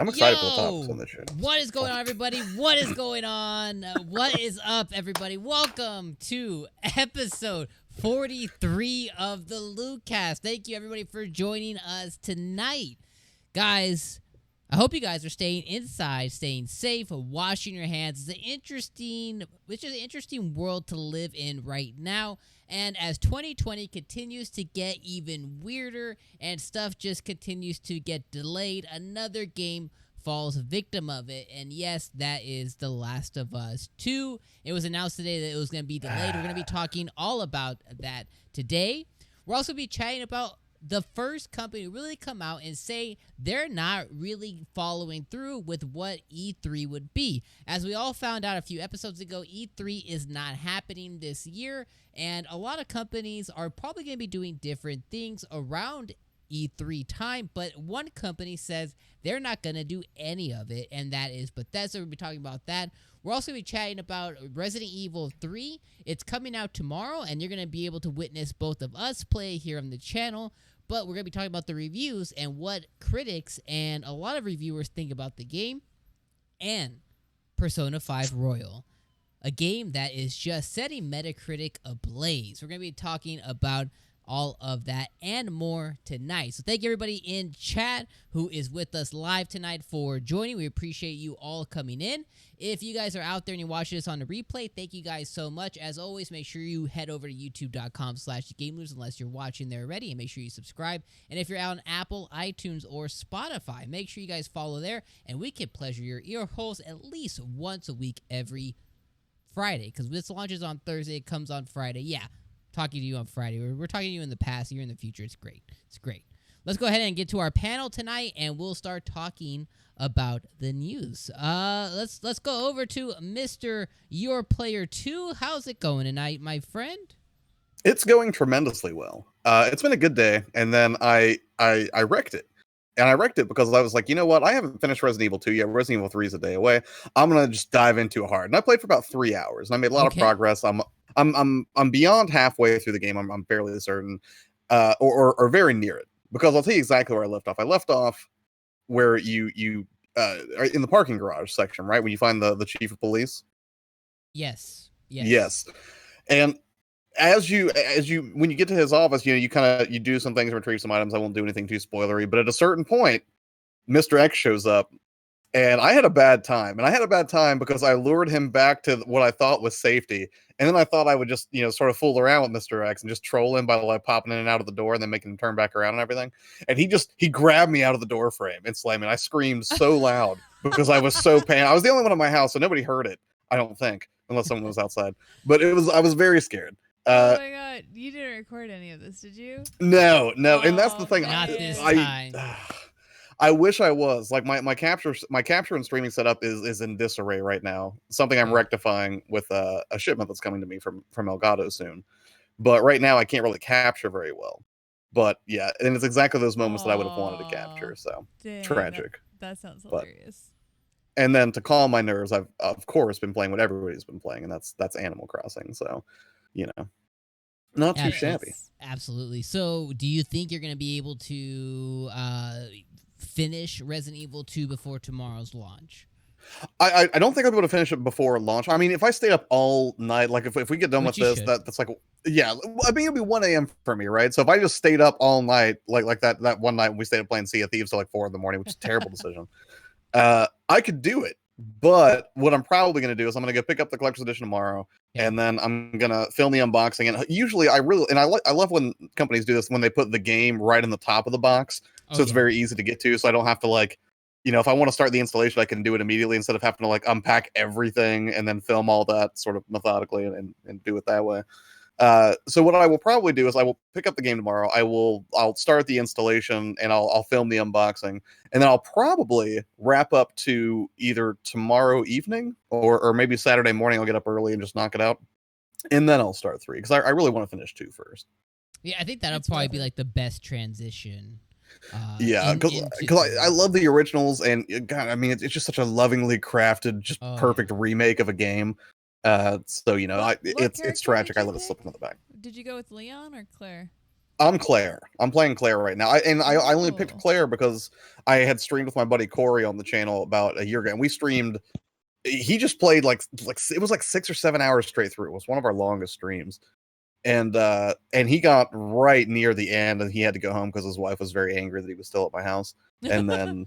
I'm excited for the topics Yo, on this shit. what is going on, everybody? What is going on? What is up, everybody? Welcome to episode 43 of the LootCast. Thank you, everybody, for joining us tonight. Guys, I hope you guys are staying inside, staying safe, washing your hands. It's an interesting world to live in right now. And as 2020 continues to get even weirder and stuff just continues to get delayed, another game falls victim of it. And yes, that is The Last of Us 2. It was announced today that it was going to be delayed. We're going to be talking all about that today. We're also going to be chatting about the first company to really come out and say they're not really following through with what E3 would be. As we all found out a few episodes ago, E3 is not happening this year, and a lot of companies are probably going to be doing different things around E3 time, but one company says they're not going to do any of it, and that is Bethesda. We'll be talking about that. We're also going to be chatting about Resident Evil 3. It's coming out tomorrow, and you're going to be able to witness both of us play here on the channel. But we're going to be talking about the reviews and what critics and a lot of reviewers think about the game. And Persona 5 Royal, a game that is just setting Metacritic ablaze. We're going to be talking about all of that and more tonight. So thank you, everybody in chat who is with us live tonight for joining. We appreciate you all coming in. If you guys are out there and you're watching this on the replay, thank you guys so much. As always, make sure you head over to youtube.com/thegamelers unless you're watching there already, and make sure you subscribe. And if you're out on Apple, iTunes, or Spotify, make sure you guys follow there, and we can pleasure your ear holes at least once a week every Friday, because this launches on Thursday, it comes on Friday. Yeah, talking to you on Friday. We're talking to you in the past, you're in the future. It's great. It's great. Let's go ahead and get to our panel tonight, and we'll start talking about the news. Let's go over to Mr. Your Player 2. How's it going tonight, my friend? It's going tremendously well. It's been a good day, and then I wrecked it. And I wrecked it because I was like, you know what? I haven't finished Resident Evil 2 yet. Resident Evil 3 is a day away. I'm gonna just dive into it hard. And I played for about 3 hours, and I made a lot of progress. I'm beyond halfway through the game. I'm fairly certain, or very near it. Because I'll tell you exactly where I left off. I left off where you are in the parking garage section, right? When you find the chief of police. Yes. And as you when you get to his office, you do some things, retrieve some items. I won't do anything too spoilery, but at a certain point, Mr. X shows up, and I had a bad time. And I had a bad time because I lured him back to what I thought was safety, and then I thought I would just sort of fool around with Mr. X and just troll him by like popping in and out of the door and then making him turn back around and everything. And he grabbed me out of the door frame and slammed me. I screamed so loud because I was so pained. I was the only one in my house, so nobody heard it. I don't think, unless someone was outside. But I was very scared. Oh my god, you didn't record any of this, did you? No, and that's the thing. Not this time. I wish I was. Like my capture and streaming setup is in disarray right now. Something I'm rectifying with a shipment that's coming to me from Elgato soon. But right now I can't really capture very well. But yeah, and it's exactly those moments that I would have wanted to capture. So dang, tragic. That sounds hilarious. And then to calm my nerves, I've of course been playing what everybody's been playing, and that's Animal Crossing. So, not too shabby. Absolutely. So, do you think you're going to be able to finish Resident Evil 2 before tomorrow's launch? I don't think I'll be able to finish it before launch. I mean, if I stayed up all night, like if we get done with this, that's like, yeah, I mean, it'll be 1 a.m. for me, right? So if I just stayed up all night, like that one night we stayed up playing Sea of Thieves till like 4 a.m, which is a terrible decision, I could do it. But what I'm probably going to do is I'm going to go pick up the collector's edition tomorrow, and then I'm going to film the unboxing. And usually I love when companies do this, when they put the game right in the top of the box. So it's very easy to get to. So I don't have to like, if I want to start the installation, I can do it immediately instead of having to like unpack everything and then film all that sort of methodically and do it that way. So what I will probably do is I will pick up the game tomorrow. I'll start the installation and I'll film the unboxing, and then I'll probably wrap up to either tomorrow evening or maybe Saturday morning. I'll get up early and just knock it out, and then I'll start 3 because I really want to finish 2 first. Yeah, I think that'll probably be like the best transition. Yeah, because I love the originals, and God, I mean, it's just such a lovingly crafted, just perfect remake of a game. So it's tragic. I let it slip into the back. Did you go with Leon or Claire? I'm Claire. I'm playing Claire right now. I only picked Claire because I had streamed with my buddy Corey on the channel about a year ago, and we streamed. He just played like it was like 6 or 7 hours straight through. It was one of our longest streams, and he got right near the end, and he had to go home because his wife was very angry that he was still at my house. And then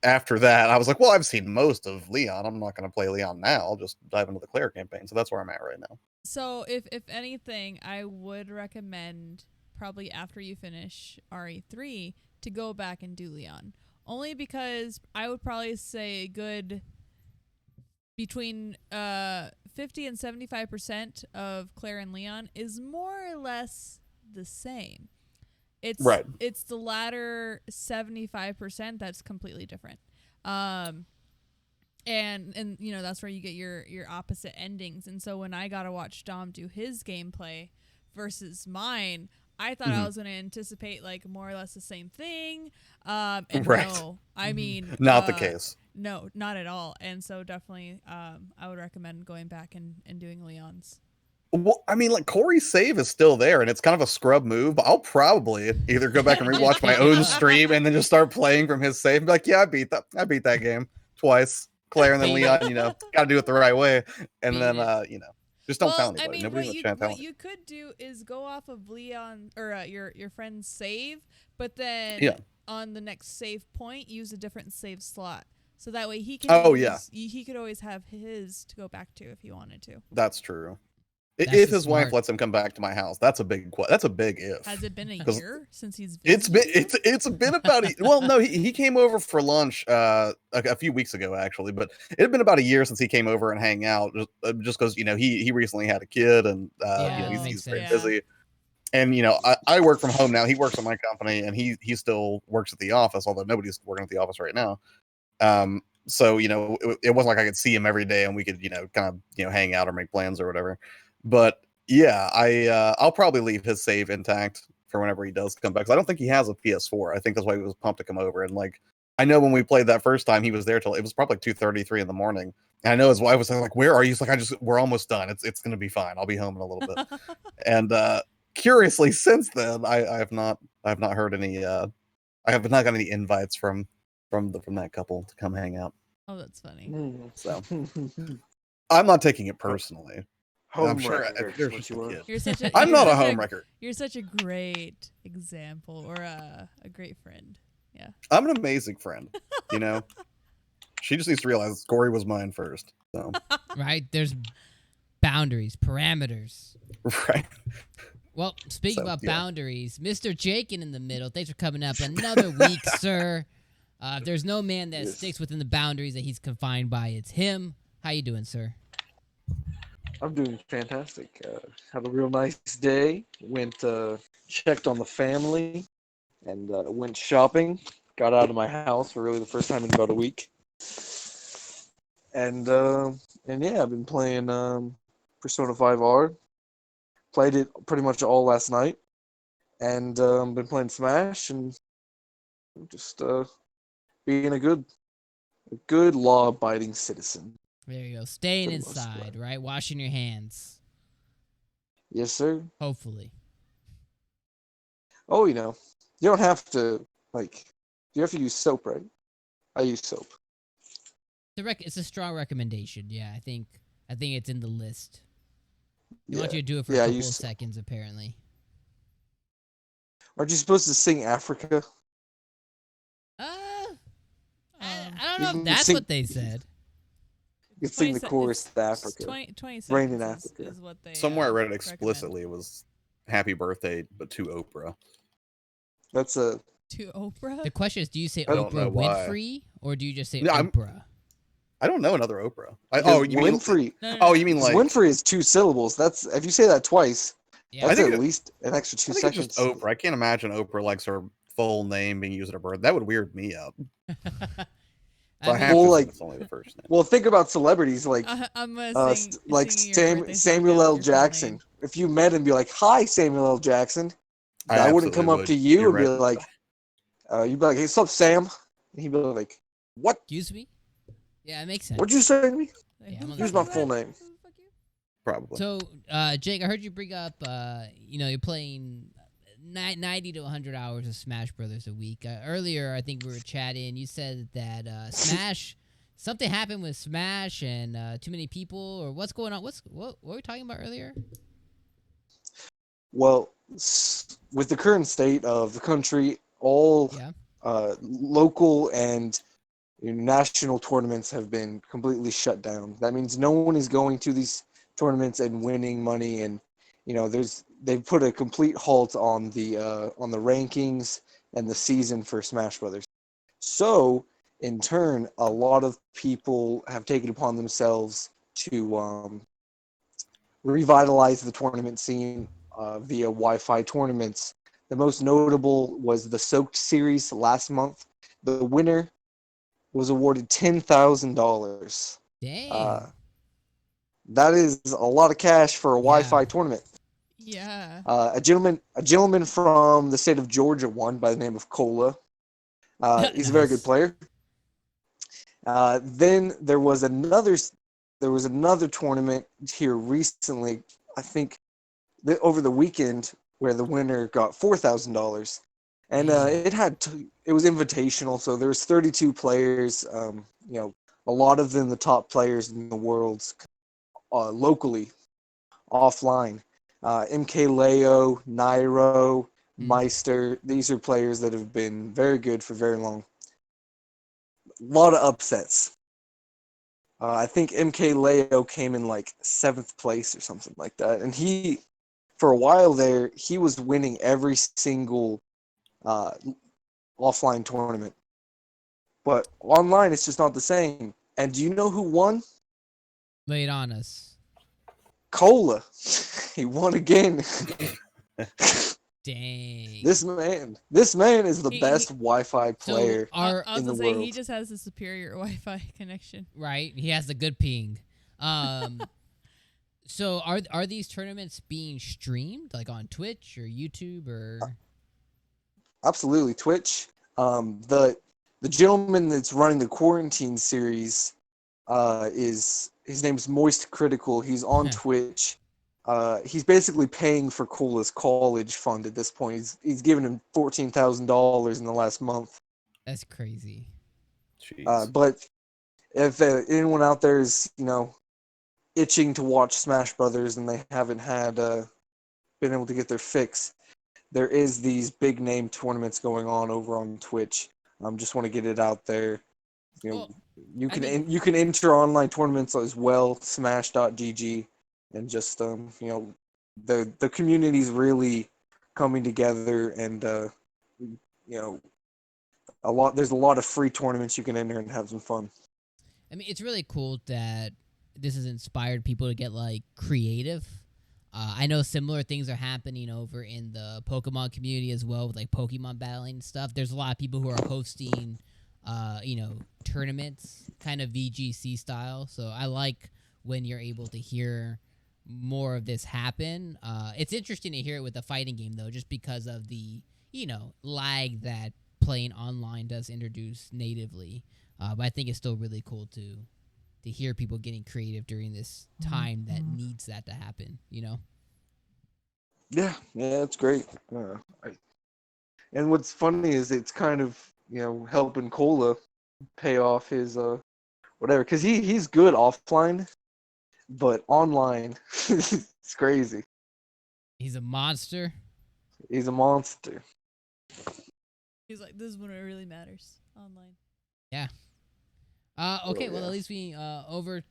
after that, I was like, well, I've seen most of Leon. I'm not going to play Leon now. I'll just dive into the Claire campaign. So that's where I'm at right now. So if anything, I would recommend probably after you finish RE3 to go back and do Leon. Only because I would probably say a good between 50 and 75% of Claire and Leon is more or less the same. It's right. It's the latter 75% that's completely different. And you know, that's where you get your opposite endings. And so when I got to watch Dom do his gameplay versus mine, I thought I was going to anticipate like more or less the same thing. And right. No, I mean, not the case. No, not at all. And so definitely, I would recommend going back and doing Leon's. Well, I mean, like Corey's save is still there, and it's kind of a scrub move. But I'll probably either go back and rewatch my own stream, and then just start playing from his save. And be like, yeah, I beat that game twice. Claire and then Leon, you know, got to do it the right way, and then you know, just don't tell anybody. I mean, Nobody in the chat what you could do is go off of Leon or your friend's save, but then on the next save point, use a different save slot. So that way he can he could always have his to go back to if he wanted to. That's true. If his wife lets him come back to my house, that's a big if. Has it been a year since he's visited? It's been about well, no, he came over for lunch a few weeks ago actually, but it had been about a year since he came over and hang out just because you know he recently had a kid and you know, he's very busy. And you know, I work from home now. He works at my company, and he still works at the office, although nobody's working at the office right now. So you know, it wasn't like I could see him every day, and we could you know kind of you know hang out or make plans or whatever. But yeah, I'll probably leave his save intact for whenever he does come back. Cause I don't think he has a PS4. I think that's why he was pumped to come over. And like, I know when we played that first time, he was there till it was probably like 2:33 in the morning. And I know his wife was like, "Where are you?" He's like, we're almost done. It's gonna be fine. I'll be home in a little bit. And curiously, since then, I have not heard any. I have not got any invites from that couple to come hang out. Oh, that's funny. So I'm not taking it personally. I'm sure I'm not a homewrecker. You're such a great example or a great friend. Yeah. I'm an amazing friend. You know, she just needs to realize Corey was mine first. So. Right. There's boundaries, parameters. Right. Well, speaking about boundaries, Mr. Jakin in the middle. Thanks for coming up another week, sir. There's no man that sticks within the boundaries that he's confined by. It's him. How you doing, sir? I'm doing fantastic. Had a real nice day. Went checked on the family and went shopping. Got out of my house for really the first time in about a week. And yeah, I've been playing Persona 5R. Played it pretty much all last night. And been playing Smash and just being a good law-abiding citizen. There you go. Staying inside, right? Washing your hands. Yes, sir. Hopefully. Oh, you know, you don't have to, you have to use soap, right? I use soap. It's a strong recommendation. Yeah, I think it's in the list. They want you to do it for a couple of seconds, apparently. Aren't you supposed to sing Africa? I don't know if that's what they said. You can sing the chorus to Africa. 20 Rain in Africa. is what they somewhere I read it explicitly. It was happy birthday, but to Oprah. That's a... To Oprah? The question is, do you say Oprah Winfrey, or do you just say Oprah? I don't know another Oprah. You mean Winfrey? Oh, you mean like... Winfrey is 2 syllables. That's if you say that twice, that's at least an extra 2 seconds. It's just Oprah. I can't imagine Oprah likes her full name being used at her birth. That would weird me out. So it's only the first name. Well, think about celebrities like Samuel L. Jackson. If you met him, be like, "Hi, Samuel L. Jackson." I wouldn't come up to you and be like, "You'd be like, hey, what's up, Sam?" And he'd be like, "What? Excuse me." Yeah, it makes sense. What'd you say to me? Yeah, use my full name. Probably. So, Jake, I heard you bring up, you're playing 90 to 100 hours of Smash Brothers a week. Earlier, I think we were chatting. You said that Smash, something happened with Smash and too many people, or what's going on? What were we talking about earlier? Well, with the current state of the country, all local and national tournaments have been completely shut down. That means no one is going to these tournaments and winning money, and they've put a complete halt on the rankings and the season for Smash Brothers. So, in turn, a lot of people have taken upon themselves to revitalize the tournament scene via Wi-Fi tournaments. The most notable was the Soaked series last month. The winner was awarded $10,000. Dang. That is a lot of cash for a Wi-Fi Yeah. tournament. Yeah. A gentleman from the state of Georgia won by the name of Cola. He's a very good Nice. player. Then there was another tournament here recently. I think over the weekend where the winner got $4,000, and it was invitational, so there was 32 players. A lot of them the top players in the world, locally, offline. MK Leo, Nairo, Meister. These are players that have been very good for very long. A lot of upsets. I think MK Leo came in like 7th place or something like that, and for a while there, he was winning every single offline tournament. But online, it's just not the same. And do you know who won? Lay it on us. Cola. He won again. Dang. This man is the best Wi-Fi player in the world. He just has a superior Wi-Fi connection. Right? He has a good ping. So are these tournaments being streamed like on Twitch or YouTube or? Absolutely, Twitch. The gentleman that's running the quarantine series his name's Moist Critical. He's on Twitch. He's basically paying for Cola's college fund at this point. He's given him $14,000 in the last month. That's crazy. Jeez. But if anyone out there is itching to watch Smash Brothers and they haven't been able to get their fix, there is these big name tournaments going on over on Twitch. Just want to get it out there. You can enter online tournaments as well, smash.gg, and just the community's really coming together, and there's a lot of free tournaments you can enter and have some fun. I mean, it's really cool that this has inspired people to get like creative. I know similar things are happening over in the Pokemon community as well, with like Pokemon battling and stuff. There's a lot of people who are hosting tournaments, kind of VGC style. So I like when you're able to hear more of this happen. It's interesting to hear it with the fighting game though, just because of the lag that playing online does introduce natively. But I think it's still really cool to hear people getting creative during this time that needs that to happen. Yeah, it's great. And what's funny is it's kind of helping Cola pay off his whatever, because he's good offline, but online it's crazy. He's a monster. He's a monster. He's like, this is when it really matters online. Yeah. Okay, well at least we over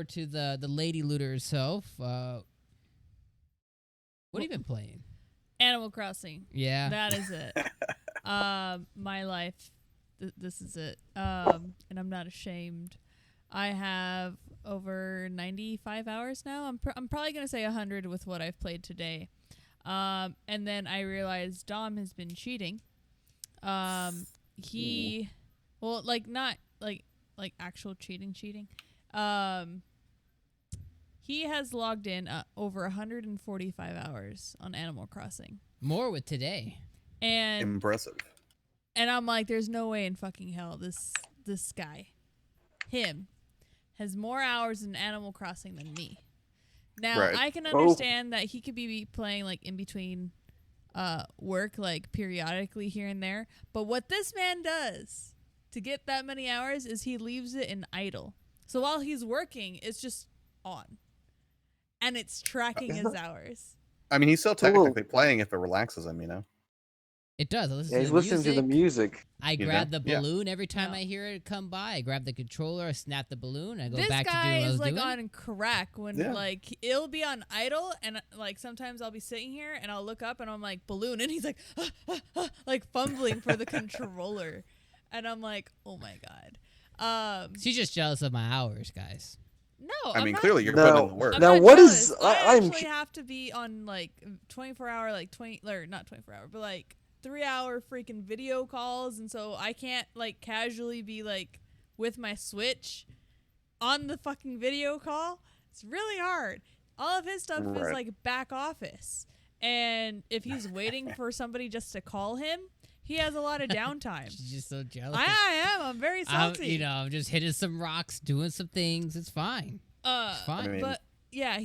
to the lady looter herself. What have you been playing? Animal Crossing. Yeah. That is it. My life. This is it. And I'm not ashamed. I have over 95 hours now. I'm probably going to say 100 with what I've played today. And then I realized Dom has been cheating. He, well, like not like actual cheating. He has logged in over 145 hours on Animal Crossing. More with today. And impressive. And I'm like, there's no way in fucking hell this guy, him, has more hours in Animal Crossing than me. Now, Right. I can understand that he could be playing like in between work like periodically here and there. But what this man does to get that many hours is he leaves it in idle. So while he's working, it's just on, and it's tracking his hours. I mean, he's still technically playing if it relaxes him, you know. It does. I listen Yeah, to he's the listening to the music. I You grab know? the Yeah. balloon every time I hear it come by. I grab the controller, I snap the balloon, I go This back to guy doing what I is was like doing. on crack when like it'll be on idle, and like sometimes I'll be sitting here and I'll look up and I'm like balloon, and he's like like fumbling for the controller, and I'm like, oh my god. She's just jealous of my hours, guys. No, I I'm mean, not, clearly you're No. putting in the work. I'm Now, not what jealous. is- I I'm actually cu- have to be on like 24 hour, like 20 or not 24 hour, but like 3 hour freaking video calls, and so I can't like casually be like with my Switch on the fucking video call. It's really hard. All of his stuff is Right. like back office, and if he's waiting for somebody just to call him, he has a lot of downtime. She's just so jealous. I am. I'm very salty. I'm just hitting some rocks, doing some things. It's fine. It's fine. I mean- But yeah,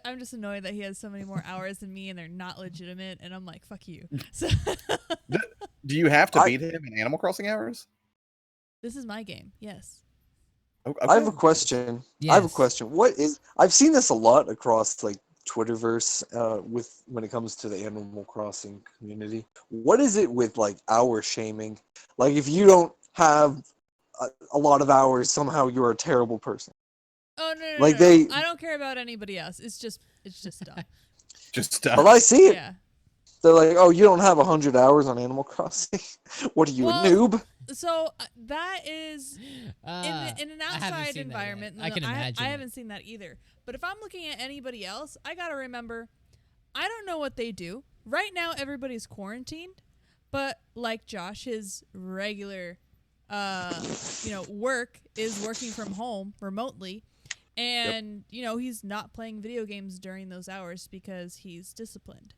I'm just annoyed that he has so many more hours than me, and they're not legitimate. And I'm like, fuck you. So Do you have to beat him in Animal Crossing hours? this is my game. Yes. Okay. I have a question. I have a Yes. question. I've seen this a lot across like Twitterverse with when it comes to the Animal Crossing community. What is it with like hour shaming? Like if you don't have a lot of hours, somehow you're a terrible person. Oh no, Like no. they- I don't care about anybody else. It's just dumb. Just But I see it. Yeah. They're like, oh, you don't have 100 hours on Animal Crossing. What are you, Well, a noob? So that is in an I haven't outside seen that environment. yet. I can imagine. I haven't seen that either. But if I'm looking at anybody else, I gotta remember, I don't know what they do right now. Everybody's quarantined, but like Josh, his regular, work is working from home remotely, and he's not playing video games during those hours because he's disciplined.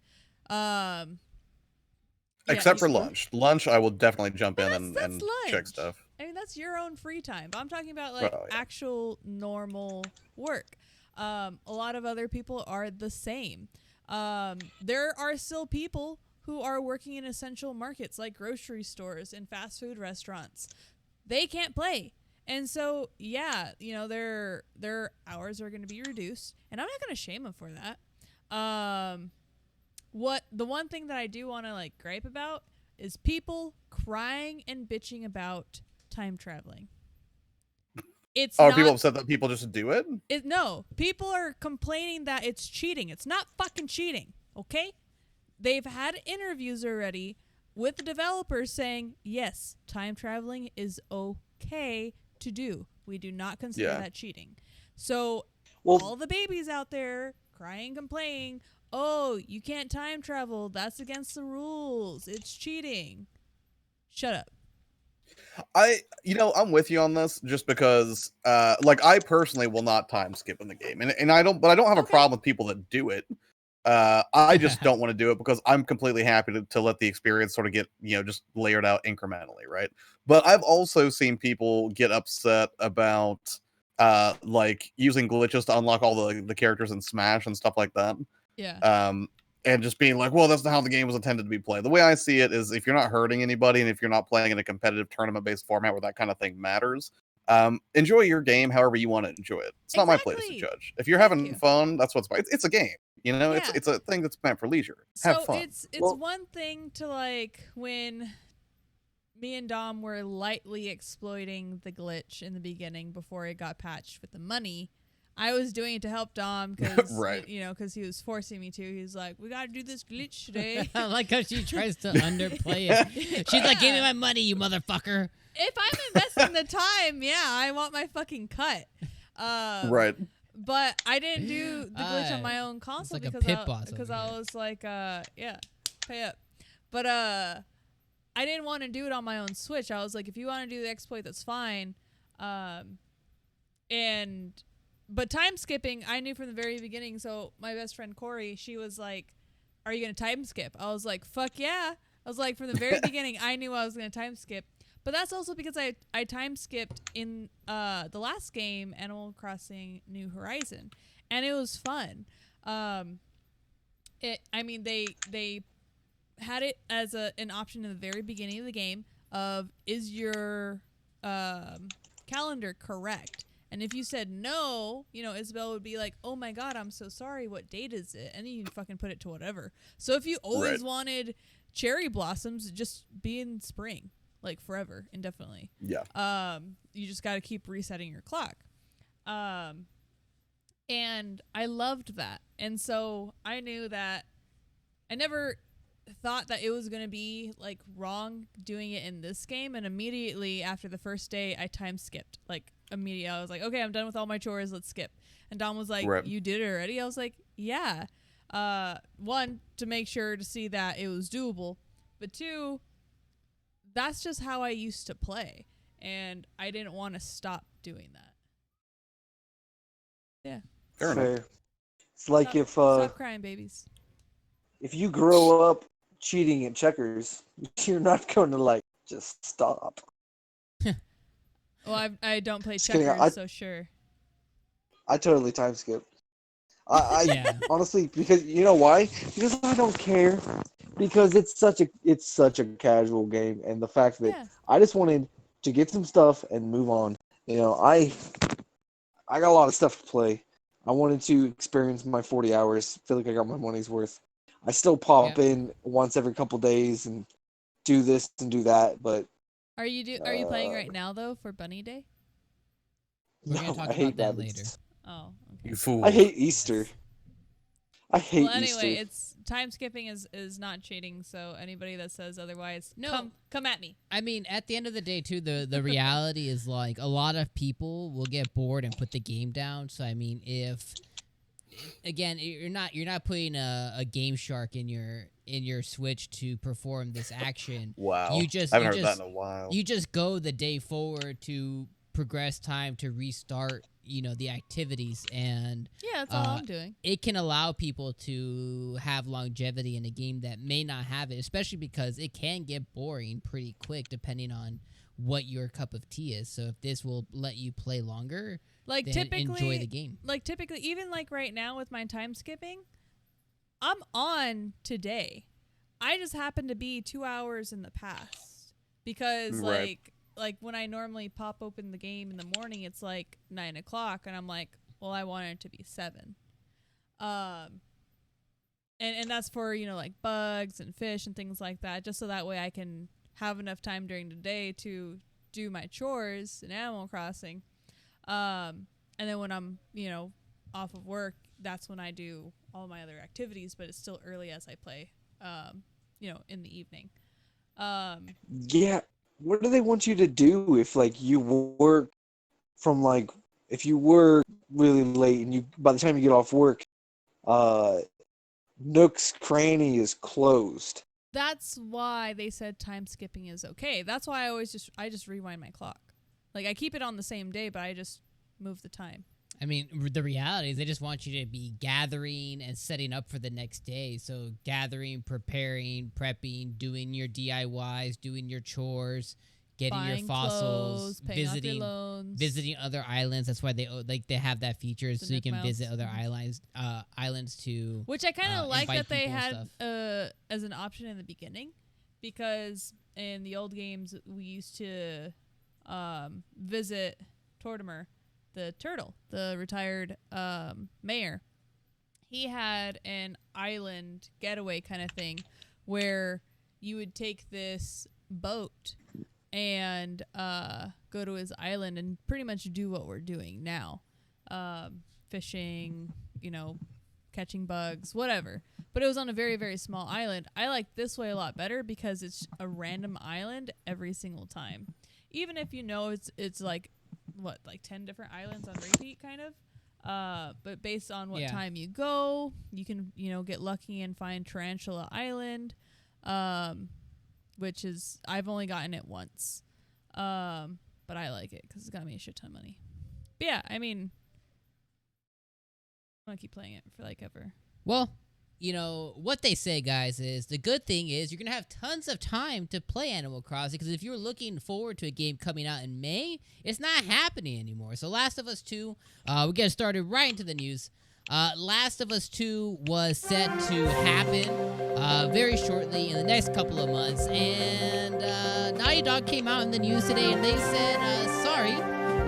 Except for he's- lunch. Lunch, I will definitely jump in That's and lunch. check stuff. I mean, that's your own free time. But I'm talking about like Well, yeah. actual normal work. A lot of other people are the same. There are still people who are working in essential markets like grocery stores and fast food restaurants. They can't play. And so, yeah, their hours are going to be reduced, and I'm not going to shame them for that. The one thing that I do want to like gripe about is people crying and bitching about time traveling. It's not, People have said that people just do it? no, people are complaining that it's cheating. It's not fucking cheating, okay? They've had interviews already with the developers saying, yes, time traveling is okay to do. We do not consider that cheating. So all the babies out there crying, complaining, oh, you can't time travel. That's against the rules. It's cheating. Shut up. I'm with you on this just because I personally will not time skip in the game. And I don't have a problem with people that do it. I just don't want to do it because I'm completely happy to let the experience sort of get, just layered out incrementally, right? But I've also seen people get upset about using glitches to unlock all the characters in Smash and stuff like that. Yeah. And just being like, well, that's not how the game was intended to be played. The way I see it is if you're not hurting anybody and if you're not playing in a competitive tournament-based format where that kind of thing matters, enjoy your game however you want to enjoy it. It's not my place to Exactly. judge. If you're Thank having you. fun, that's what's fun. It's a game. Yeah. It's a thing that's meant for leisure. Have fun. It's Well- one thing to like when me and Dom were lightly exploiting the glitch in the beginning before it got patched with the money. I was doing it to help Dom because Right. because he was forcing me to. He's like, "We got to do this glitch today." I like how she tries to underplay it. She's like, give me my money, you motherfucker. If I'm investing the time, yeah, I want my fucking cut. Right. But I didn't do the glitch on my own console like a because pit boss because over I here. was like, yeah, pay up. But I didn't want to do it on my own Switch. I was like, if you want to do the exploit, that's fine. But time skipping, I knew from the very beginning. So my best friend Corey, she was like, "Are you gonna time skip?" I was like, "Fuck yeah!" I was like, from the very beginning, I knew I was gonna time skip. But that's also because I time skipped in the last game, Animal Crossing New Horizon, and it was fun. They had it as an option in the very beginning of the game of, is your calendar correct? And if you said no, Isabel would be like, oh my god, I'm so sorry, what date is it? And then you can fucking put it to whatever. So if you always wanted cherry blossoms, just be in spring, like forever, indefinitely. Yeah. You just got to keep resetting your clock. And I loved that. And so I knew that I never thought that it was going to be like wrong doing it in this game. And immediately after the first day, I time skipped. Like immediately I was like, okay, I'm done with all my chores. Let's skip. And Dom was like, you did it already? I was like, yeah. One, to make sure to see that it was doable. But two, that's just how I used to play. And I didn't want to stop doing that. Yeah. Fair enough. It's like stop crying, babies. If you grow up cheating at checkers, you're not going to like just stop. Well, I don't play Just checkers, kidding. so sure. I totally time skip. I Yeah. honestly, because you know why? Because I don't care. Because it's such a casual game, and the fact that I just wanted to get some stuff and move on. I got a lot of stuff to play. I wanted to experience my 40 hours. Feel like I got my money's worth. I still pop in once every couple days and do this and do that, but are you playing right now though for Bunny Day? We're gonna talk about that later. Oh, okay. You fool. I hate Easter. I hate Well, anyway, Easter. it's time skipping is not cheating. So anybody that says otherwise, No. come at me. I mean, at the end of the day, too, the reality is like a lot of people will get bored and put the game down. So I mean, if again, you're not putting a Game Shark in your Switch to perform this action. Wow. I haven't heard that in a while. You just go the day forward to progress time to restart, the activities, and Yeah, that's all I'm doing. it can allow people to have longevity in a game that may not have it, especially because it can get boring pretty quick depending on what your cup of tea is. So if this will let you play longer, Like then typically, enjoy the game. Like typically, even like right now with my time skipping, I'm on today. I just happen to be 2 hours in the past because like when I normally pop open the game in the morning, it's like 9 o'clock, and I'm like, well, I want it to be 7. And that's for like bugs and fish and things like that, just so that way I can have enough time during the day to do my chores in Animal Crossing. And then when I'm off of work, that's when I do all my other activities, but it's still early as I play in the evening. Yeah. What do they want you to do if you work from if you work really late and by the time you get off work, Nook's Cranny is closed? That's why they said time skipping is okay. That's why I just rewind my clock. Like I keep it on the same day, but I just move the time. I mean, the reality is they just want you to be gathering and setting up for the next day. So gathering, preparing, prepping, doing your DIYs, doing your chores, getting Buying your fossils, clothes, paying off your loans. visiting other islands. That's why they have that feature so you can Nook visit mounts. other islands to. Which I kind of like invite that they people and had as an option in the beginning, because in the old games we used to visit Tortimer, the turtle, the retired mayor. He had an island getaway kind of thing where you would take this boat and go to his island and pretty much do what we're doing now. Fishing, catching bugs, whatever. But it was on a very, very small island. I like this way a lot better because it's a random island every single time. Even if it's like 10 different islands on repeat kind of. But based on what time you go, you can, get lucky and find Tarantula Island, which is, I've only gotten it once. But I like it because it's got me a shit ton of money. But yeah, I mean, I want to keep playing it for ever. Well, what they say, guys, is the good thing is you're going to have tons of time to play Animal Crossing, because if you're looking forward to a game coming out in May, it's not happening anymore. So Last of Us 2, we get started right into the news. Last of Us 2 was set to happen very shortly in the next couple of months, and Naughty Dog came out in the news today and they said, sorry,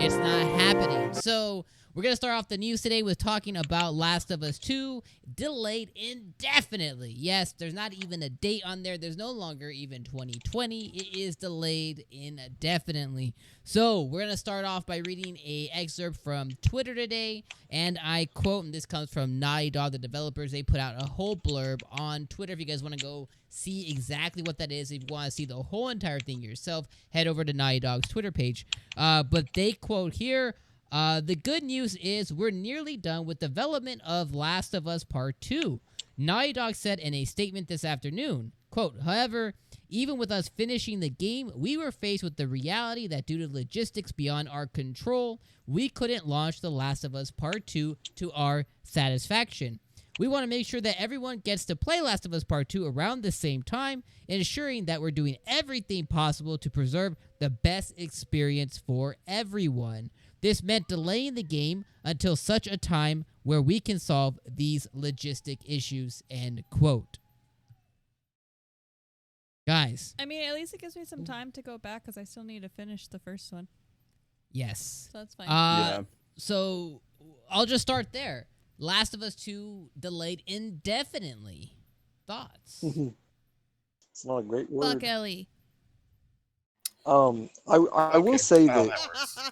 it's not happening. So we're going to start off the news today with talking about Last of Us 2 delayed indefinitely. Yes, there's not even a date on there. There's no longer even 2020. It is delayed indefinitely. So we're going to start off by reading an excerpt from Twitter today. And I quote, and this comes from Naughty Dog, the developers. They put out a whole blurb on Twitter. If you guys want to go see exactly what that is, if you want to see the whole entire thing yourself, head over to Naughty Dog's Twitter page. But they quote here, the good news is we're nearly done with development of Last of Us Part 2. Naughty Dog said in a statement this afternoon, quote, however, even with us finishing the game, we were faced with the reality that due to logistics beyond our control, we couldn't launch The Last of Us Part 2 to our satisfaction. We want to make sure that everyone gets to play Last of Us Part 2 around the same time, ensuring that we're doing everything possible to preserve the best experience for everyone. This meant delaying the game until such a time where we can solve these logistic issues, end quote. Guys. I mean, at least it gives me some time to go back because I still need to finish the first one. Yes. So that's fine. Yeah. So I'll just start there. Last of Us 2 delayed indefinitely. Thoughts? It's not a great word. Fuck Ellie. I will say Oh, that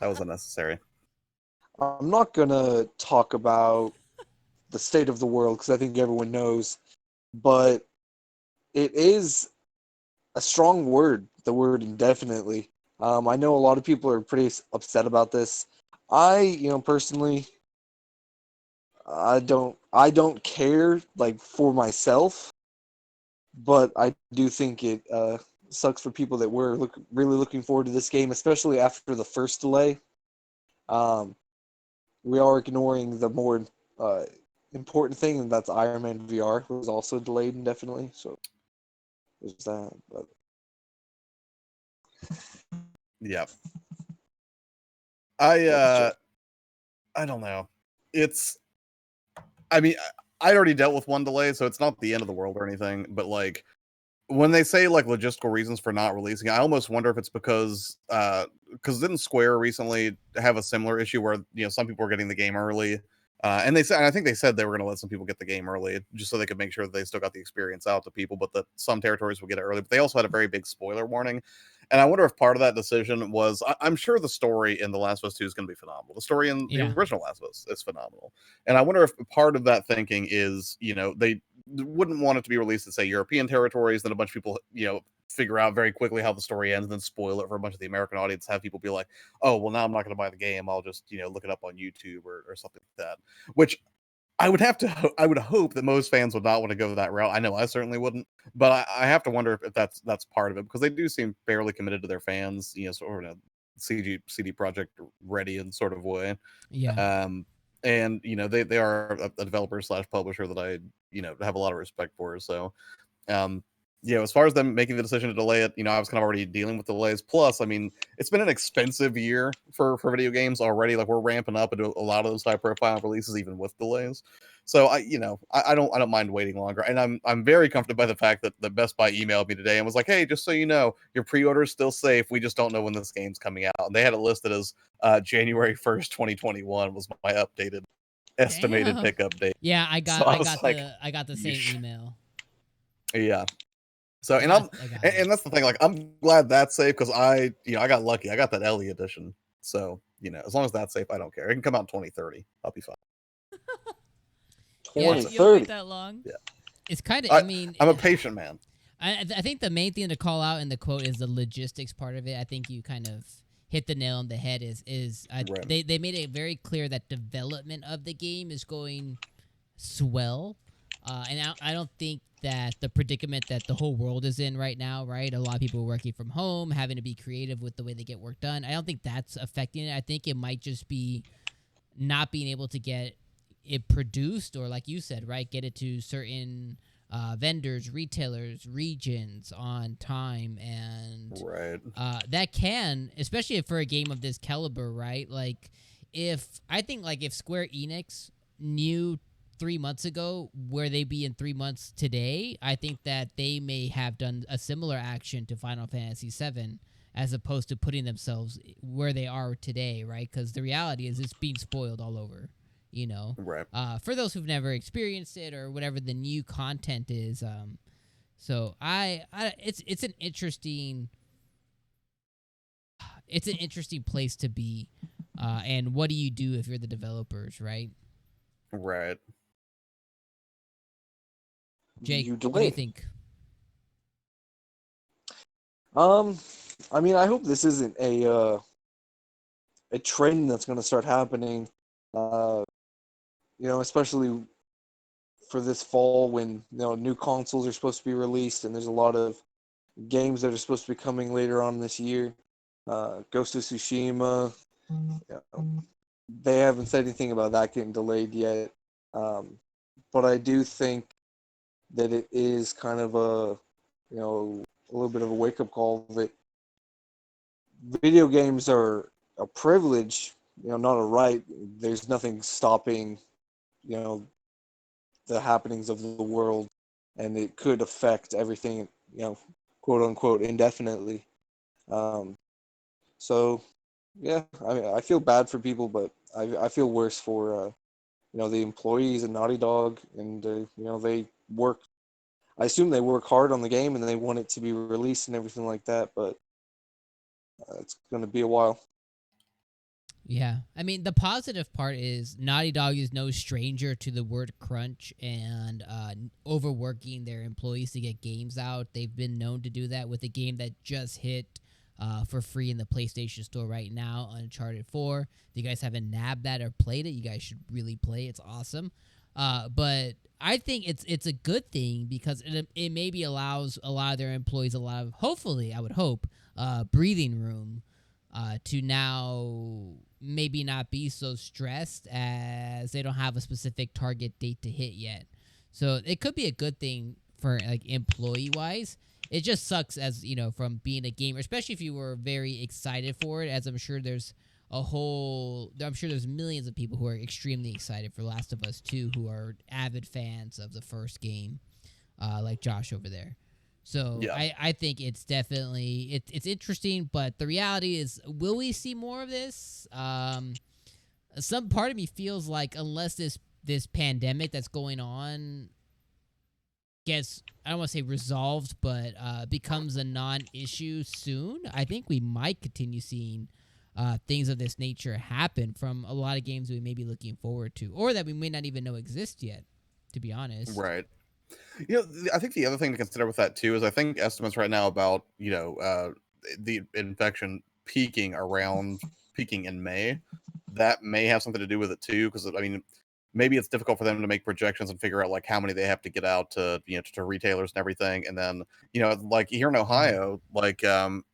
that was unnecessary. I'm not gonna talk about the state of the world because I think everyone knows, but it is a strong word, the word indefinitely. I know a lot of people are pretty upset about this. Personally, I don't care, like, for myself, but I do think it sucks for people that were really looking forward to this game, especially after the first delay. We are ignoring the more important thing, and that's Iron Man VR was also delayed indefinitely. So there's that. But Yeah. I don't know. I mean, I already dealt with one delay, so it's not the end of the world or anything, but like when they say like logistical reasons for not releasing it, I almost wonder if it's because didn't Square recently have a similar issue where some people were getting the game early, and I think they said they were going to let some people get the game early just so they could make sure that they still got the experience out to people, but that some territories would get it early. But they also had a very big spoiler warning, and I wonder if part of that decision was I'm sure the story in The Last of Us 2 is going to be phenomenal. The story in the original Last of Us is phenomenal, and I wonder if part of that thinking is they wouldn't want it to be released in, say, European territories, then a bunch of people, figure out very quickly how the story ends, and then spoil it for a bunch of the American audience, have people be like, oh, well, now I'm not going to buy the game. I'll just, look it up on YouTube or something like that, which I would hope that most fans would not want to go that route. I know I certainly wouldn't, but I have to wonder if that's part of it, because they do seem fairly committed to their fans, sort of CD Projekt ready in sort of way. Yeah. And they are a developer / publisher that I have a lot of respect for. So as far as them making the decision to delay it, I was kind of already dealing with delays. Plus, I mean, it's been an expensive year for video games already. Like, we're ramping up into a lot of those high profile releases, even with delays. So I don't mind waiting longer. And I'm very comforted by the fact that the Best Buy emailed me today and was like, hey, just so you know, your pre-order is still safe. We just don't know when this game's coming out. And they had it listed as January 1st, 2021 was my updated estimated pickup date. Yeah, I got the same email. Yeah. So and that's the thing. Like, I'm glad that's safe because I got lucky. I got that Ellie edition. So as long as that's safe, I don't care. It can come out in 2030. I'll be fine. 2030. You'll wait that long? Yeah. It's kind of. I mean, I'm a patient man. I think the main thing to call out in the quote is the logistics part of it. I think you kind of hit the nail on the head. Right. They made it very clear that development of the game is going swell, and I don't think that the predicament that the whole world is in right now, right? A lot of people are working from home, having to be creative with the way they get work done. I don't think that's affecting it. I think it might just be not being able to get it produced, or like you said, right, get it to certain vendors, retailers, regions on time, and right. That can, especially for a game of this caliber, right? Like, if Square Enix knew 3 months ago, where they be in 3 months today, I think that they may have done a similar action to Final Fantasy VII, as opposed to putting themselves where they are today, right? Because the reality is it's being spoiled all over, you know. Right. For those who've never experienced it or whatever the new content is, so it's an interesting place to be. And what do you do if you're the developers, right? Right. Jake, You what do you delay. think? I mean, I hope this isn't a trend that's going to start happening. Especially for this fall when new consoles are supposed to be released, and there's a lot of games that are supposed to be coming later on this year. Ghost of Tsushima. They haven't said anything about that getting delayed yet, but I do think that it is kind of a little bit of a wake up call that video games are a privilege, not a right. There's nothing stopping, the happenings of the world, and it could affect everything, quote unquote, indefinitely. So, yeah, I mean, I feel bad for people, but I feel worse for the employees at Naughty Dog, and they work. I assume they work hard on the game and they want it to be released and everything like that, but it's going to be a while. Yeah. I mean, the positive part is Naughty Dog is no stranger to the word crunch and overworking their employees to get games out. They've been known to do that with a game that just hit for free in the PlayStation Store right now, Uncharted 4. If you guys haven't nabbed that or played it, you guys should really play it. It's awesome. But I think it's a good thing because it maybe allows a lot of their employees hopefully, I would hope, breathing room to now maybe not be so stressed as they don't have a specific target date to hit yet. So it could be a good thing for like employee wise. It just sucks as from being a gamer, especially if you were very excited for it. As I'm sure there's millions of people who are extremely excited for Last of Us 2 who are avid fans of the first game, like Josh over there. So Yeah. I think it's definitely it's interesting, but the reality is, will we see more of this? Some part of me feels like unless this pandemic that's going on gets, I don't want to say resolved, but becomes a non-issue soon, I think we might continue seeing things of this nature happen from a lot of games we may be looking forward to, or that we may not even know exist yet, to be honest. Right. I think the other thing to consider with that too is I think estimates right now about the infection peaking in May, that may have something to do with it too. Because I mean, maybe it's difficult for them to make projections and figure out like how many they have to get out to to retailers and everything. And then like here in Ohio, like I'm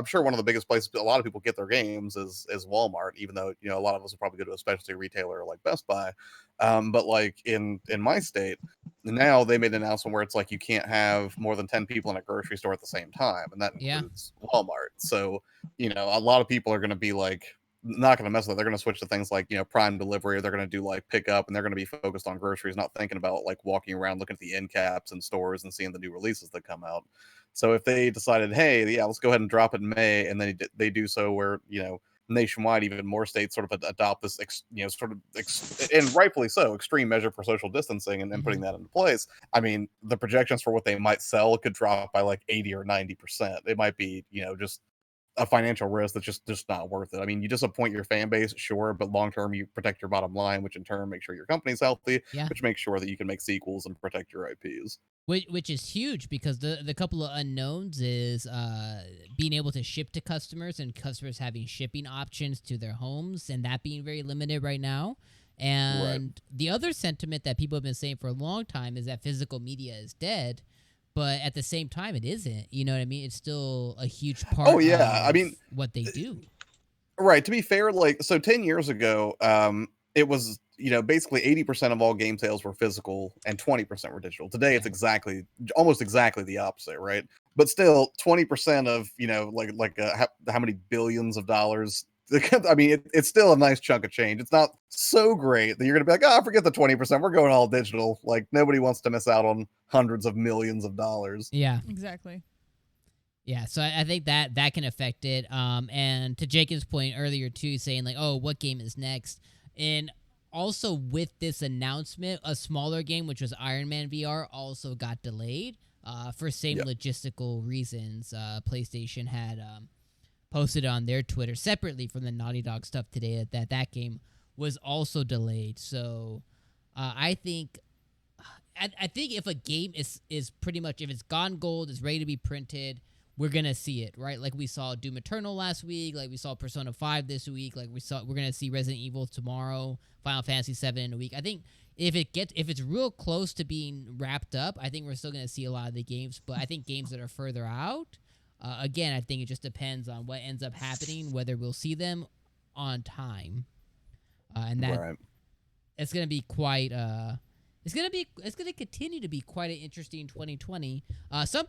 sure one of the biggest places a lot of people get their games is Walmart, even though a lot of us will probably go to a specialty retailer like Best Buy. But like in my state now, they made an announcement where it's like you can't have more than 10 people in a grocery store at the same time, and that Yeah. includes Walmart. So a lot of people are going to be like not going to mess with it. They're going to switch to things like Prime delivery, or they're going to do like pickup, and they're going to be focused on groceries, not thinking about like walking around looking at the end caps in stores and seeing the new releases that come out. So if they decided, hey, yeah, let's go ahead and drop it in May, and then they do so where nationwide, even more states sort of adopt this, and rightfully so, extreme measure for social distancing and putting that into place. I mean, the projections for what they might sell could drop by like 80 or 90%. It might be, just a financial risk that's just not worth it. I mean, you disappoint your fan base, sure, but long term, you protect your bottom line, which in turn makes sure your company's healthy, Yeah. which makes sure that you can make sequels and protect your IPs. Which is huge because the couple of unknowns is being able to ship to customers and customers having shipping options to their homes and that being very limited right now. And the other sentiment that people have been saying for a long time is that physical media is dead, but at the same time it isn't. You know what I mean? It's still a huge part Oh yeah, I mean, what they do. Right. To be fair, like, so 10 years ago, it was, basically 80% of all game sales were physical and 20% were digital. Today, it's almost exactly the opposite, right? But still, 20% of, how many billions of dollars I mean, it's still a nice chunk of change. It's not so great that you're going to be like, oh, forget the 20%. We're going all digital. Like, nobody wants to miss out on hundreds of millions of dollars. Yeah. Exactly. Yeah, so I think that can affect it. And to Jacob's point earlier too, saying like, oh, what game is next? And also with this announcement, a smaller game, which was Iron Man VR, also got delayed for same logistical reasons. PlayStation had posted on their Twitter separately from the Naughty Dog stuff today that game was also delayed. So I think if a game is pretty much, if it's gone gold, is ready to be printed, we're gonna see it, right? Like we saw Doom Eternal last week, like we saw Persona 5 this week, like we're gonna see Resident Evil tomorrow, Final Fantasy 7 in a week. I think if it's real close to being wrapped up, I think we're still gonna see a lot of the games. But I think games that are further out, again, I think it just depends on what ends up happening, whether we'll see them on time, and that it's gonna be quite. It's gonna continue to be quite an interesting 2020. Some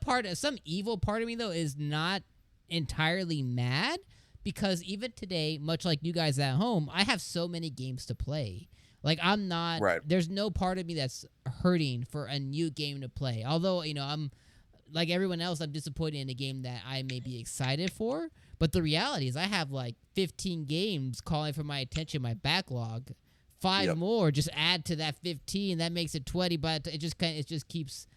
evil part of me though is not entirely mad, because even today, much like you guys at home, I have so many games to play. Like I'm not. There's no part of me that's hurting for a new game to play. Although I'm like everyone else, I'm disappointed in a game that I may be excited for. But the reality is, I have like 15 games calling for my attention, my backlog. 5 more just add to that 15, that makes it 20, but it just keeps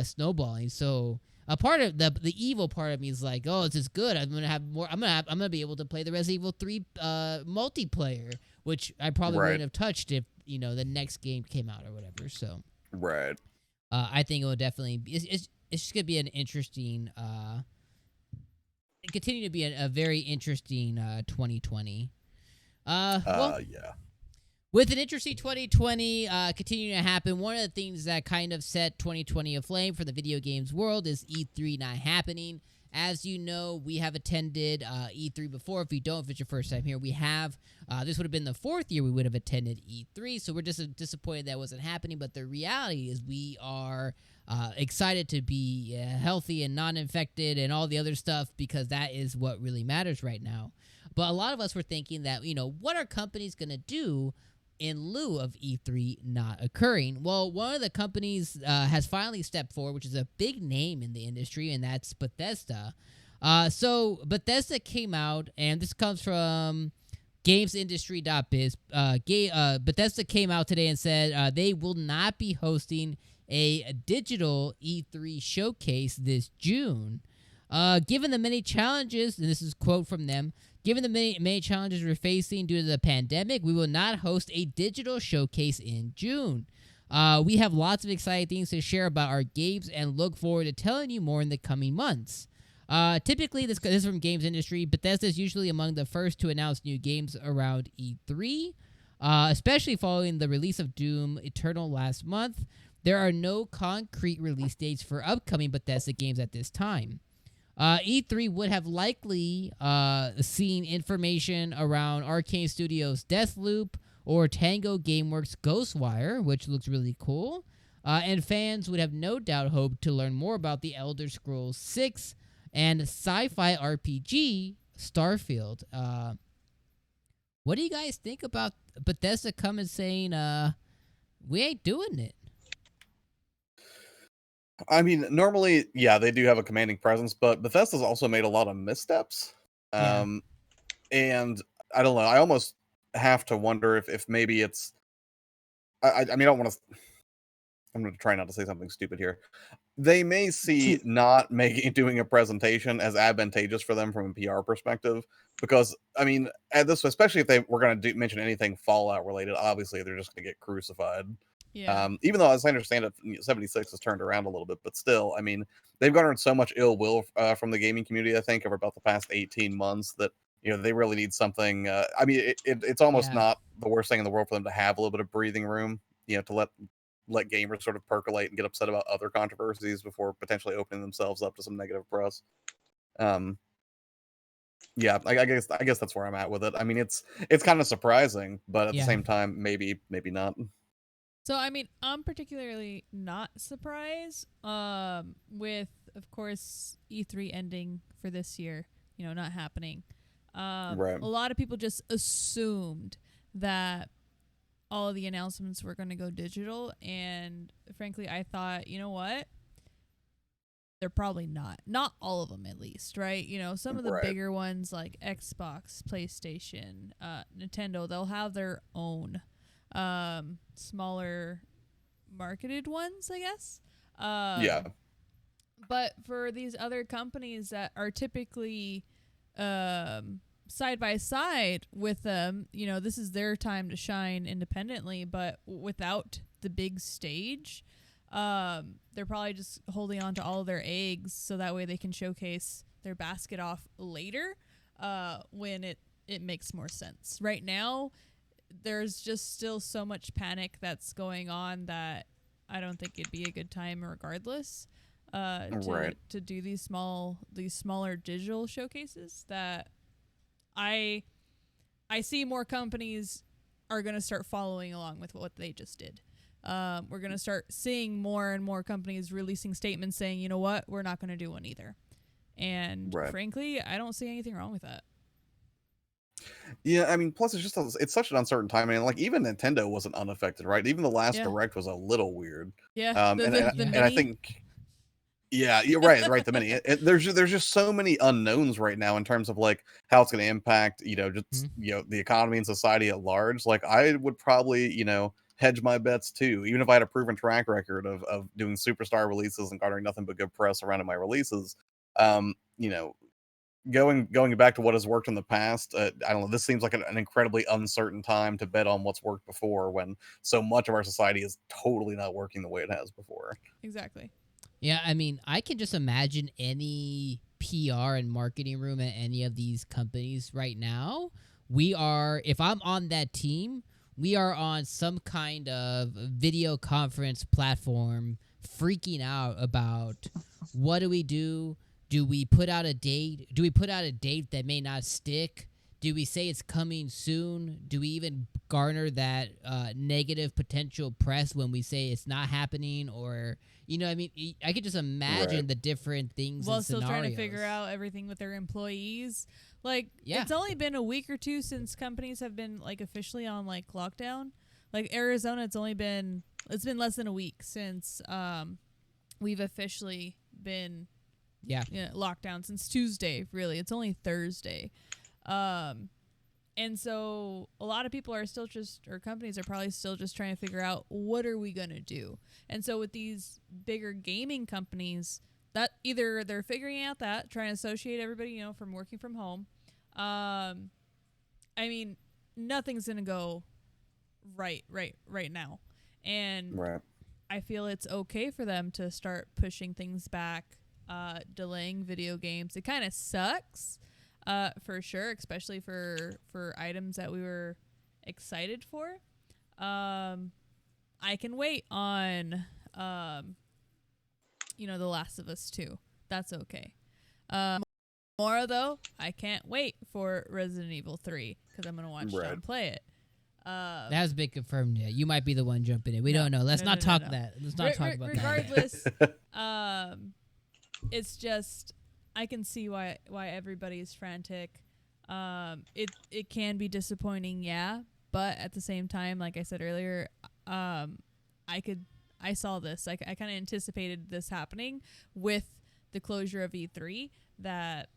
snowballing. So a part of the evil part of me is like, oh, this is good, I'm gonna be able to play the Resident Evil 3 multiplayer, which I probably wouldn't have touched if the next game came out or whatever. So I think it will definitely be, it's just gonna be an interesting continue to be a very interesting 2020. With an interesting 2020 continuing to happen, one of the things that kind of set 2020 aflame for the video games world is E3 not happening. As you know, we have attended E3 before. If you don't, if it's your first time here, we have. This would have been the 4th year we would have attended E3, so we're just disappointed that wasn't happening. But the reality is we are excited to be healthy and non-infected and all the other stuff, because that is what really matters right now. But a lot of us were thinking that, what are companies going to do in lieu of E3 not occurring? Well, one of the companies has finally stepped forward, which is a big name in the industry, and that's Bethesda. So Bethesda came out, and this comes from gamesindustry.biz. Bethesda came out today and said they will not be hosting a digital E3 showcase this June. Given the many challenges, and this is a quote from them, given the many challenges we're facing due to the pandemic, we will not host a digital showcase in June. We have lots of exciting things to share about our games and look forward to telling you more in the coming months. Typically, this is from Games Industry. Bethesda is usually among the first to announce new games around E3, especially following the release of Doom Eternal last month. There are no concrete release dates for upcoming Bethesda games at this time. E3 would have likely seen information around Arcane Studios' Deathloop or Tango Gameworks' Ghostwire, which looks really cool. And fans would have no doubt hoped to learn more about the Elder Scrolls 6 and sci-fi RPG Starfield. What do you guys think about Bethesda coming saying, we ain't doing it? I mean, normally, they do have a commanding presence, but Bethesda's also made a lot of missteps. And I don't know, I almost have to wonder if maybe it's... I mean, I don't want to... I'm going to try not to say something stupid here. They may see not doing a presentation as advantageous for them from a PR perspective, because, I mean, at this, especially if they were going to mention anything Fallout related, obviously they're just going to get crucified. Yeah. Even though, as I understand it, 76 has turned around a little bit, but still, I mean, they've garnered so much ill will from the gaming community, I think, over about the past 18 months that, they really need something. I mean, it's almost not the worst thing in the world for them to have a little bit of breathing room, to let gamers sort of percolate and get upset about other controversies before potentially opening themselves up to some negative press. I guess that's where I'm at with it. I mean, it's kind of surprising, but at the same time, maybe not. So, I mean, I'm particularly not surprised with, of course, E3 ending for this year, not happening. Right. A lot of people just assumed that all of the announcements were going to go digital, and frankly, I thought, you know what? They're probably not all of them, at least, right? Some of the Right. bigger ones like Xbox, PlayStation, Nintendo, they'll have their own smaller marketed ones, I guess. Yeah. But for these other companies that are typically side by side with them, this is their time to shine independently, but without the big stage. They're probably just holding on to all of their eggs so that way they can showcase their basket off later when it makes more sense. Right now, there's just still so much panic that's going on that I don't think it'd be a good time regardless to do these smaller digital showcases that I see more companies are going to start following along with what they just did. We're going to start seeing more and more companies releasing statements saying, you know what, we're not going to do one either. And frankly, I don't see anything wrong with that. Yeah, I mean, plus it's such an uncertain time. I mean, like even Nintendo wasn't unaffected, right? Even the last Direct was a little weird. Yeah, And I think, yeah, you're right. The mini, there's just so many unknowns right now in terms of like how it's going to impact, the economy and society at large. Like I would probably, hedge my bets too, even if I had a proven track record of doing superstar releases and garnering nothing but good press around my releases. Um, you know, going back to what has worked in the past, I don't know. This seems like an incredibly uncertain time to bet on what's worked before, when so much of our society is totally not working the way it has before. Exactly. Yeah, I mean, I can just imagine any PR and marketing room at any of these companies right now. If I'm on that team, we are on some kind of video conference platform freaking out about what do we do? Do we put out a date? Do we put out a date that may not stick? Do we say it's coming soon? Do we even garner that negative potential press when we say it's not happening? Or, I mean, I could just imagine the different things and still scenarios. Trying to figure out everything with their employees. Like, it's only been a week or two since companies have been, like, officially on, like, lockdown. Like, Arizona, it's been less than a week since we've officially been locked down since Tuesday, really. It's only Thursday. And so a lot of people are still companies are probably still just trying to figure out what are we going to do. And so with these bigger gaming companies, that either they're figuring out that, trying to associate everybody, from working from home. I mean, nothing's going to go right now. And I feel it's okay for them to start pushing things back, delaying video games. It kind of sucks. For sure, especially for items that we were excited for. I can wait on, The Last of Us 2. That's okay. More though, I can't wait for Resident Evil 3 because I'm gonna watch John play it. That has been confirmed yet. You might be the one jumping in. We don't know. Let's not talk that. Let's not talk about regardless, that. It's just I can see why everybody's frantic. It can be disappointing, but at the same time, like I said earlier, I saw this. I kind of anticipated this happening with the closure of E3. That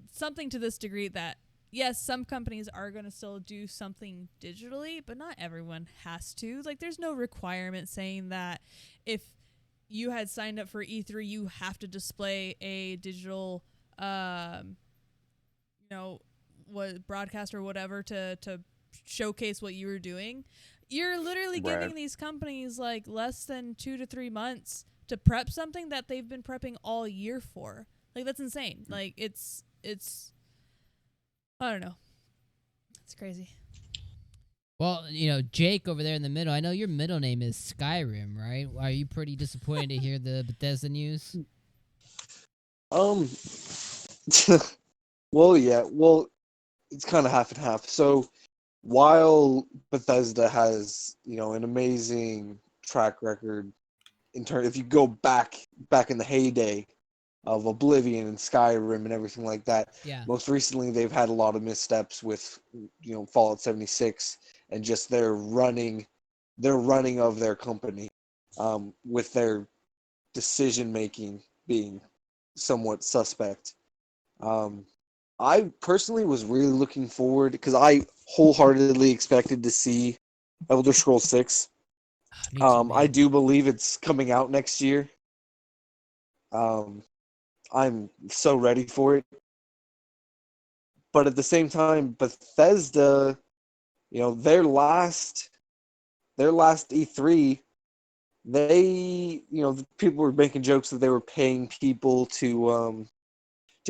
something to this degree that yes, some companies are going to still do something digitally, but not everyone has to. Like, there's no requirement saying that if you had signed up for E3, you have to display a digital, broadcast or whatever to showcase what you were doing. You're literally giving these companies like less than 2 to 3 months to prep something that they've been prepping all year for. Like, that's insane. Like, it's I don't know. It's crazy. Well, Jake over there in the middle, I know your middle name is Skyrim, right? Are you pretty disappointed to hear the Bethesda news? Well, yeah. Well, it's kind of half and half. So while Bethesda has, an amazing track record if you go back in the heyday of Oblivion and Skyrim and everything like that. Yeah. Most recently, they've had a lot of missteps with, Fallout 76 and just their running of their company, with their decision making being somewhat suspect. I personally was really looking forward because I wholeheartedly expected to see Elder Scrolls 6. Me too, man. I do believe it's coming out next year. I'm so ready for it. But at the same time, Bethesda, their last E3, people were making jokes that they were paying people to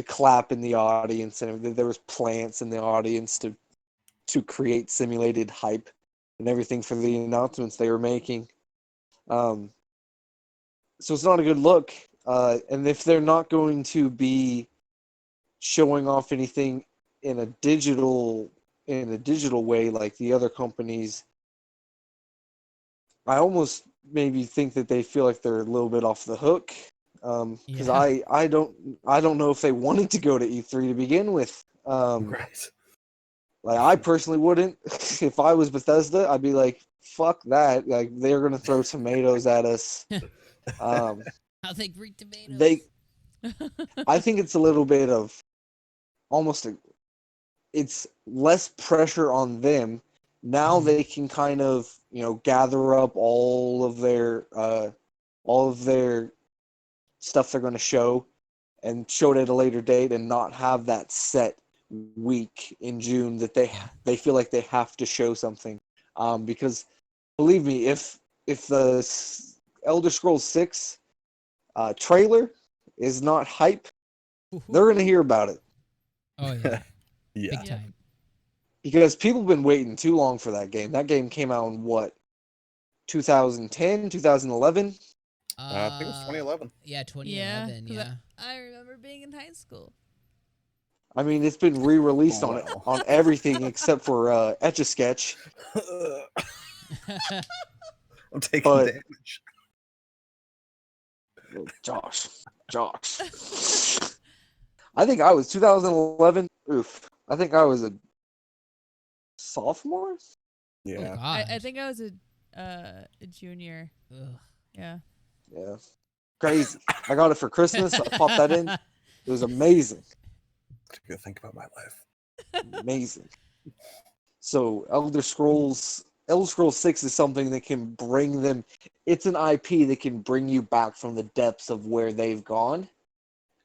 clap in the audience, and there was plants in the audience to create simulated hype and everything for the announcements they were making. So it's not a good look. And if they're not going to be showing off anything in a digital way like the other companies, I almost maybe think that they feel like they're a little bit off the hook. Because I don't know if they wanted to go to E3 to begin with. Right. Like, I personally wouldn't. If I was Bethesda, I'd be like, fuck that. Like, they're gonna throw tomatoes at us. I'll take green tomatoes. I think it's a little bit of it's less pressure on them. Now they can kind of, gather up all of their stuff they're going to show and show it at a later date and not have that set week in June that they feel like they have to show something. Because believe me, if the Elder Scrolls 6 trailer is not hype, they're going to hear about it. Oh yeah. Yeah. Big time. Because people have been waiting too long for that game. That game came out in what? 2010, 2011? I think it was 2011. Yeah, 2011, yeah. I remember being in high school. I mean, it's been re-released on everything except for Etch-a-Sketch. I'm taking damage. Josh. I think I was 2011. Oof. I think I was a sophomore? Yeah. Oh, I think I was a junior. Ugh. Yeah. Yeah. Crazy. I got it for Christmas. I popped that in. It was amazing. I gotta think about my life. Amazing. So Elder Scrolls 6 is something that can bring them. It's an IP that can bring you back from the depths of where they've gone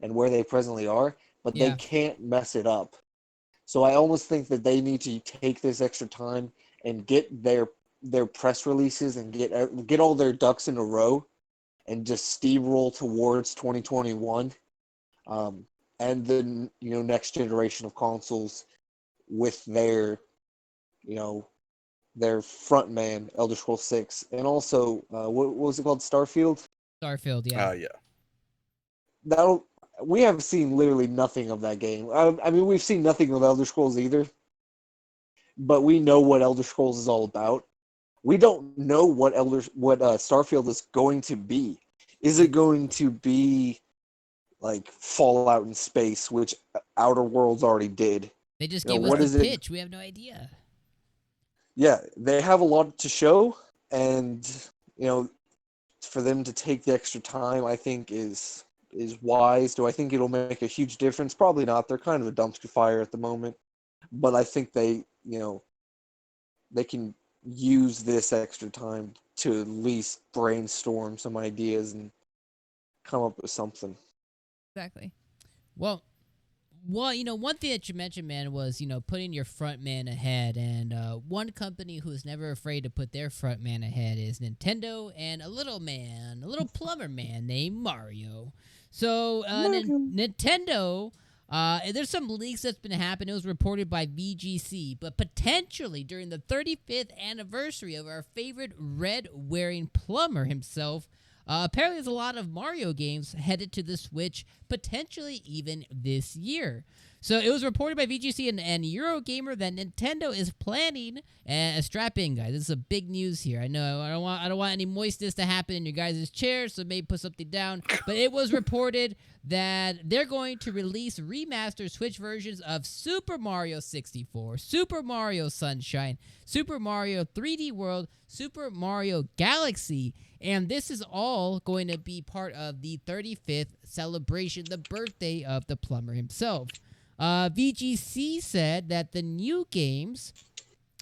and where they presently are, but they can't mess it up. So I almost think that they need to take this extra time and get their press releases and get all their ducks in a row and just steamroll towards 2021, and the next generation of consoles with their front man, Elder Scrolls 6, and also what was it called, Starfield? Starfield, yeah. Yeah. We have seen literally nothing of that game. I mean, we've seen nothing of Elder Scrolls either, but we know what Elder Scrolls is all about. We don't know what Starfield is going to be. Is it going to be like Fallout in space, which Outer Worlds already did? They just gave us the pitch. We have no idea. Yeah, they have a lot to show, and for them to take the extra time, I think is wise. Do I think it'll make a huge difference? Probably not. They're kind of a dumpster fire at the moment, but I think they can use this extra time to at least brainstorm some ideas and come up with something. Exactly. Well, one thing that you mentioned, man, was, putting your front man ahead. And one company who's never afraid to put their front man ahead is Nintendo, and a little plumber man named Mario. So Nintendo, there's some leaks that's been happening. It was reported by VGC, but potentially during the 35th anniversary of our favorite red-wearing plumber himself, apparently there's a lot of Mario games headed to the Switch, potentially even this year. So it was reported by VGC and Eurogamer that Nintendo is planning strap in, guys. This is a big news here. I know I don't want any moistness to happen in your guys' chairs, so maybe put something down. But it was reported that they're going to release remastered Switch versions of Super Mario 64, Super Mario Sunshine, Super Mario 3D World, Super Mario Galaxy, and this is all going to be part of the 35th celebration, the birthday of the plumber himself. VGC said that the new games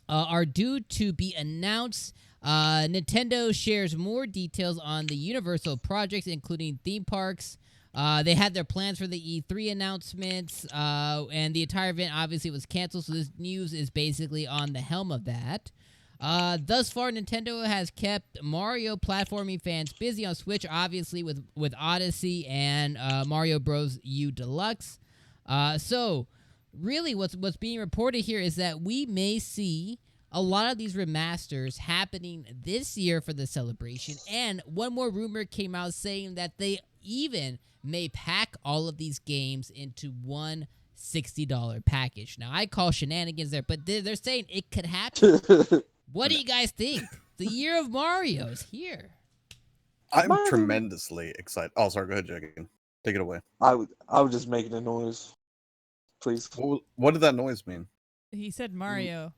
are due to be announced. Nintendo shares more details on the Universal projects, including theme parks. They had their plans for the E3 announcements, and the entire event obviously was canceled, so this news is basically on the helm of that. Thus far, Nintendo has kept Mario platforming fans busy on Switch, obviously with Odyssey and Mario Bros. U Deluxe. So, really, what's being reported here is that we may see a lot of these remasters happening this year for the celebration, and one more rumor came out saying that they even may pack all of these games into one $60 package. Now, I call shenanigans there, but they're saying it could happen. What do you guys think? The year of Mario is here. I'm tremendously excited. Oh, sorry. Go ahead, Jagan. Take it away. I was just making a noise. Please. What did that noise mean? He said Mario.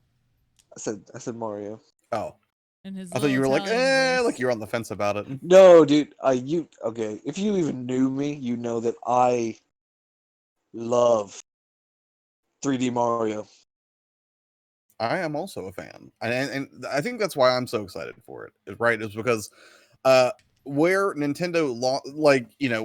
I said Mario. Oh. And his I thought you were like, voice. like you're on the fence about it. No, dude. Okay? If you even knew me, you know that I love 3D Mario. I am also a fan, and I think that's why I'm so excited for it. Right? Is because where Nintendo,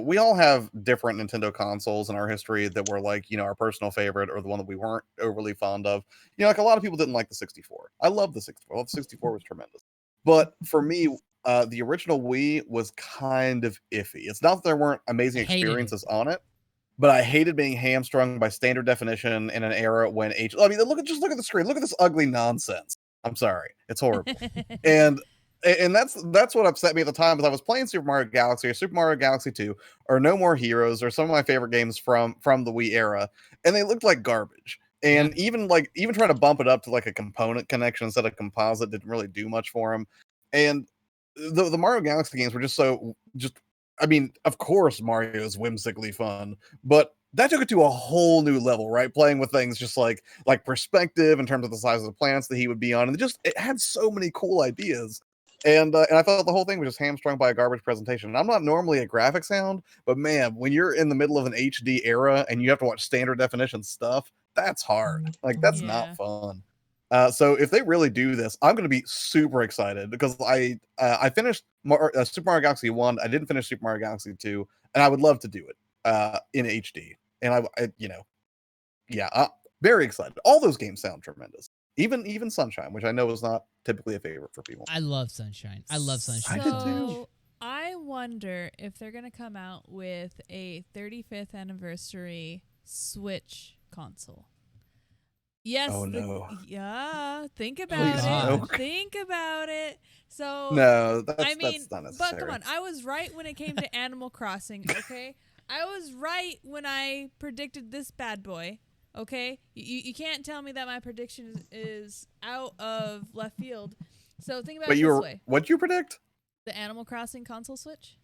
we all have different Nintendo consoles in our history that were like, our personal favorite or the one that we weren't overly fond of. Like a lot of people didn't like the 64. I love the 64. The 64 was tremendous. But for me, the original Wii was kind of iffy. It's not that there weren't amazing experiences on it, but I hated being hamstrung by standard definition in an era when look at the screen. Look at this ugly nonsense. I'm sorry. It's horrible. and that's what upset me at the time, because I was playing Super Mario Galaxy or Super Mario Galaxy 2 or No More Heroes or some of my favorite games from the Wii era, and they looked like garbage. And even trying to bump it up to like a component connection instead of composite didn't really do much for them. And the Mario Galaxy games were of course Mario is whimsically fun, but that took it to a whole new level, right? Playing with things just like perspective in terms of the size of the planets that he would be on, and it had so many cool ideas. And I thought the whole thing was just hamstrung by a garbage presentation. And I'm not normally a graphic sound, but man, when you're in the middle of an HD era and you have to watch standard definition stuff, that's hard. Like, that's not fun. So if they really do this, I'm going to be super excited, because I finished Super Mario Galaxy 1. I didn't finish Super Mario Galaxy 2, and I would love to do it in HD. And I'm very excited. All those games sound tremendous. Even Sunshine, which I know is not typically a favorite for people. I love Sunshine. I So, did too. I wonder if they're going to come out with a 35th anniversary Switch console. Yes. Oh, no. Think about Please, it. no. Think about it. So No, that's not necessary. But come on, I was right when it came to Animal Crossing, okay? I was right when I predicted this bad boy, okay? You can't tell me that my prediction is out of left field. So think about it this way. What'd you predict? The Animal Crossing console Switch?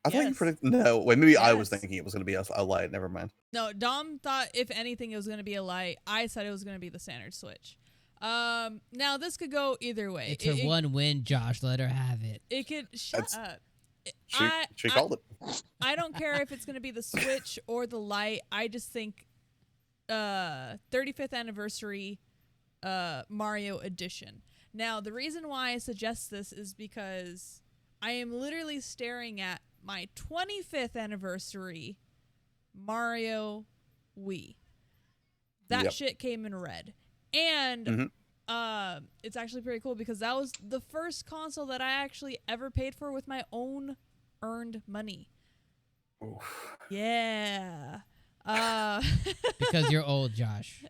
I thought you predicted. No, wait, maybe I was Yes. thinking it was going to be a light. Never mind. No, Dom thought if anything it was going to be a light. I said it was going to be the standard Switch. Now this could go either way. It's a one win, Josh. Let her have it. It could shut up. She called it. I don't care if it's going to be the Switch or the Lite. I just think 35th anniversary Mario edition. Now, the reason why I suggest this is because I am literally staring at my 25th anniversary Mario Wii. That shit came in red. And it's actually pretty cool because that was the first console that I actually ever paid for with my own earned money. Oof. Yeah. Because you're old, Josh.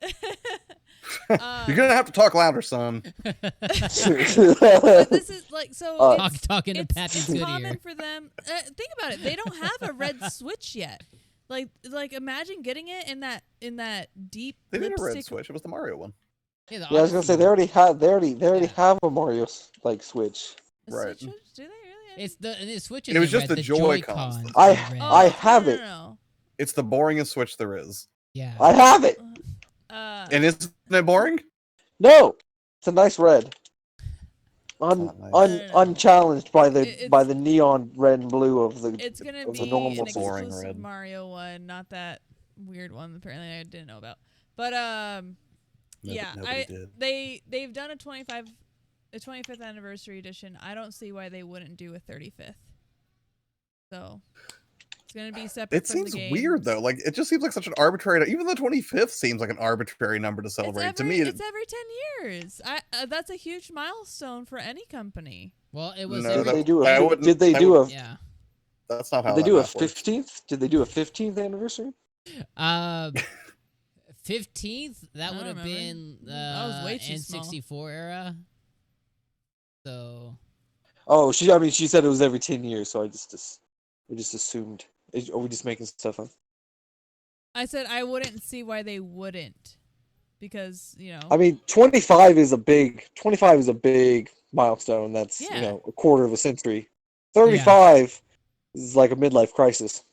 You're gonna have to talk louder, son. But this is like so. Talking to Pappy's good common ear. for them. Think about it. They don't have a red Switch yet. Like imagine getting it in that deep They did a red lipstick. Switch. It was the Mario one. Yeah, Yeah, I was gonna say they already have a Mario like Switch. Right. Do they really? It's the Switch. And it was just red, the Joy-Cons. Joy-Cons I- are red. I have it. No. It's the boringest Switch there is. Yeah. I have it. And isn't it boring? No, it's a nice red. Nice. Unchallenged by It's- the neon red and blue of the. It's gonna of be the normal an boring exclusive red. Mario one, not that weird one. Apparently, I didn't know about. But yeah, Nobody did. they've done a 25th anniversary edition. I don't see why they wouldn't do a 35th. So it's gonna be separate. It seems weird though. Like it just seems like such an arbitrary. Even the 25th seems like an arbitrary number to celebrate. To me, it's every 10 years. That's a huge milestone for any company. Well, it was. No, every, Did they do I a? wouldn't- Did they I do a? yeah. that's not how. Did they that do a math works. 15th? Did they do a 15th anniversary? 15th. That I would don't have remember. been That was way too N64 era. So. Oh, she said it was every 10 years, so I just assumed. Are we just making stuff up? I said I wouldn't see why they wouldn't, because I mean, 25 is a big milestone. That's Yeah. a quarter of a century. 35 is like a midlife crisis.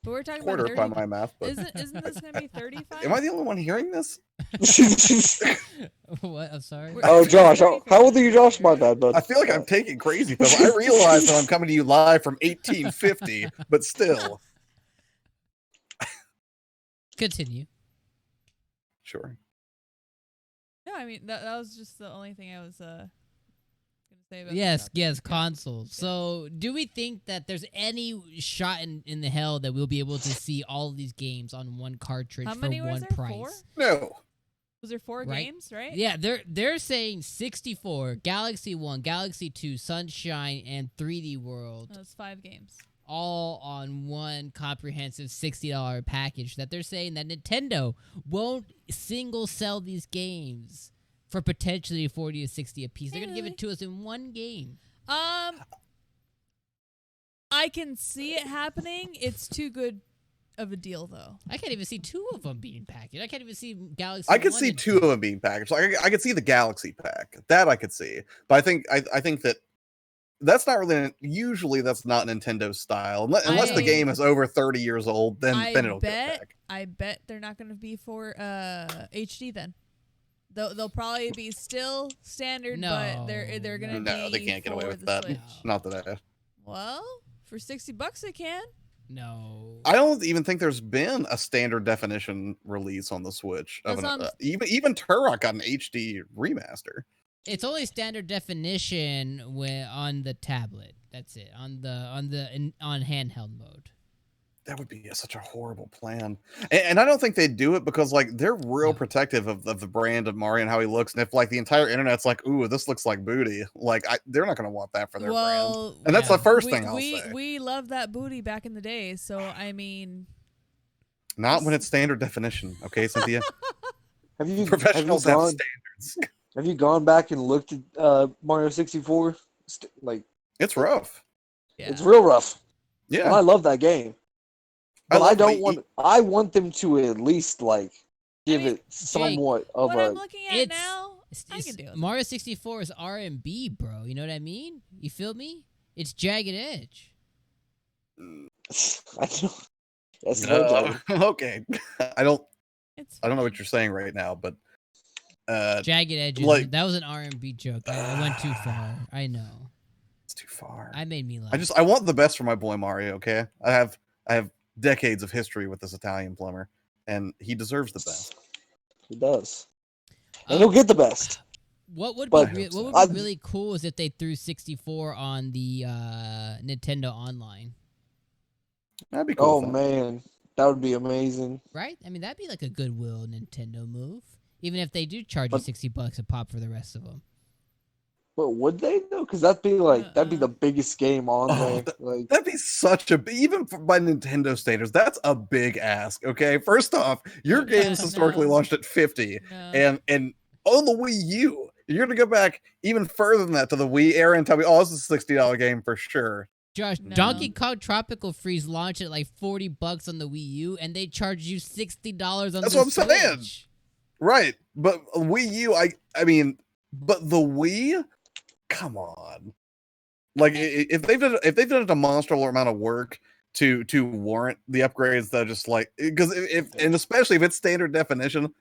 But we're talking Quarter about by 30. my math, but Isn't this gonna be 35? am I the only one hearing this? What? I'm sorry. Oh, Josh, how old are you, Josh? My bad, bud. I feel like I'm taking crazy pills. I realize that I'm coming to you live from 1850, but still. Continue. Sure. No, I mean that was just the only thing I was gonna say about. Yes, the yes, topic. consoles. So, do we think that there's any shot in the hell that we'll be able to see all of these games on one cartridge How for many was one there? price? 4? No. Was there 4 Right? games? Right? Yeah, they're saying 64, Galaxy 1, Galaxy 2, Sunshine, and 3D World, That was 5 games. all on one comprehensive $60 package. That they're saying that Nintendo won't single sell these games for potentially 40 to 60 a piece. They're gonna give it to us in one game. I can see it happening. It's too good of a deal, though. I can't even see 2 of them being packaged. I can't even see Galaxy. I could 1 see and 2 of them being packaged. Like I could see the Galaxy pack. That I could see. But I think that that's not really usually that's not Nintendo style. Unless the game is over 30 years old, then it'll get back. I bet they're not going to be for HD then. They'll probably be still standard, but they're going to be. No, they can't get away for with the that. Switch. Not that Well, for $60 they can. No. I don't even think there's been a standard definition release on the Switch. Even Turok got an HD remaster. It's only standard definition on the tablet. That's it. On handheld mode. That would be such a horrible plan. And I don't think they'd do it because like they're real protective of the brand of Mario and how he looks. And if like the entire internet's like, ooh, this looks like booty, like they're not going to want that for their brand. And that's the first thing I'll say. We love that booty back in the day. So, I mean. Not when it's standard definition. Okay, Cynthia? Professionals have standards. Have you gone back and looked at Mario 64? It's rough. Yeah. It's real rough. Yeah. And I love that game. But I want them to at least give it somewhat of what a. I'm looking at now, I can do it. Mario 64 is R&B, bro. You know what I mean? You feel me? It's Jagged Edge. I don't. That's no. Okay. I don't know fine. what you're saying right now, but Jagged Edge. That was an R&B joke. I went too far. I know. It's too far. I made me laugh. I want the best for my boy Mario. Okay, I have decades of history with this Italian plumber, and he deserves the best. He does, and he'll get the best. What would be really cool is if they threw 64 on the Nintendo Online. That'd be cool. Oh man, that would be amazing. Right? I mean, that'd be like a goodwill Nintendo move. Even if they do charge you $60 a pop for the rest of them. But would they though? Because that'd be the biggest game on there. That'd be such a even by Nintendo standards. That's a big ask. Okay, first off, your game's historically launched at 50, and on the Wii U, you're gonna go back even further than that to the Wii era and tell me, oh, this is a $60 game for sure. Josh, No. Donkey Kong Tropical Freeze launched at like $40 on the Wii U, and they charge you $60 on That's the what I'm Switch. saying. Right, but Wii U, I mean, but the Wii, come on. Like if they've done a monstrous amount of work to warrant the upgrades, that just like because and especially if it's standard definition,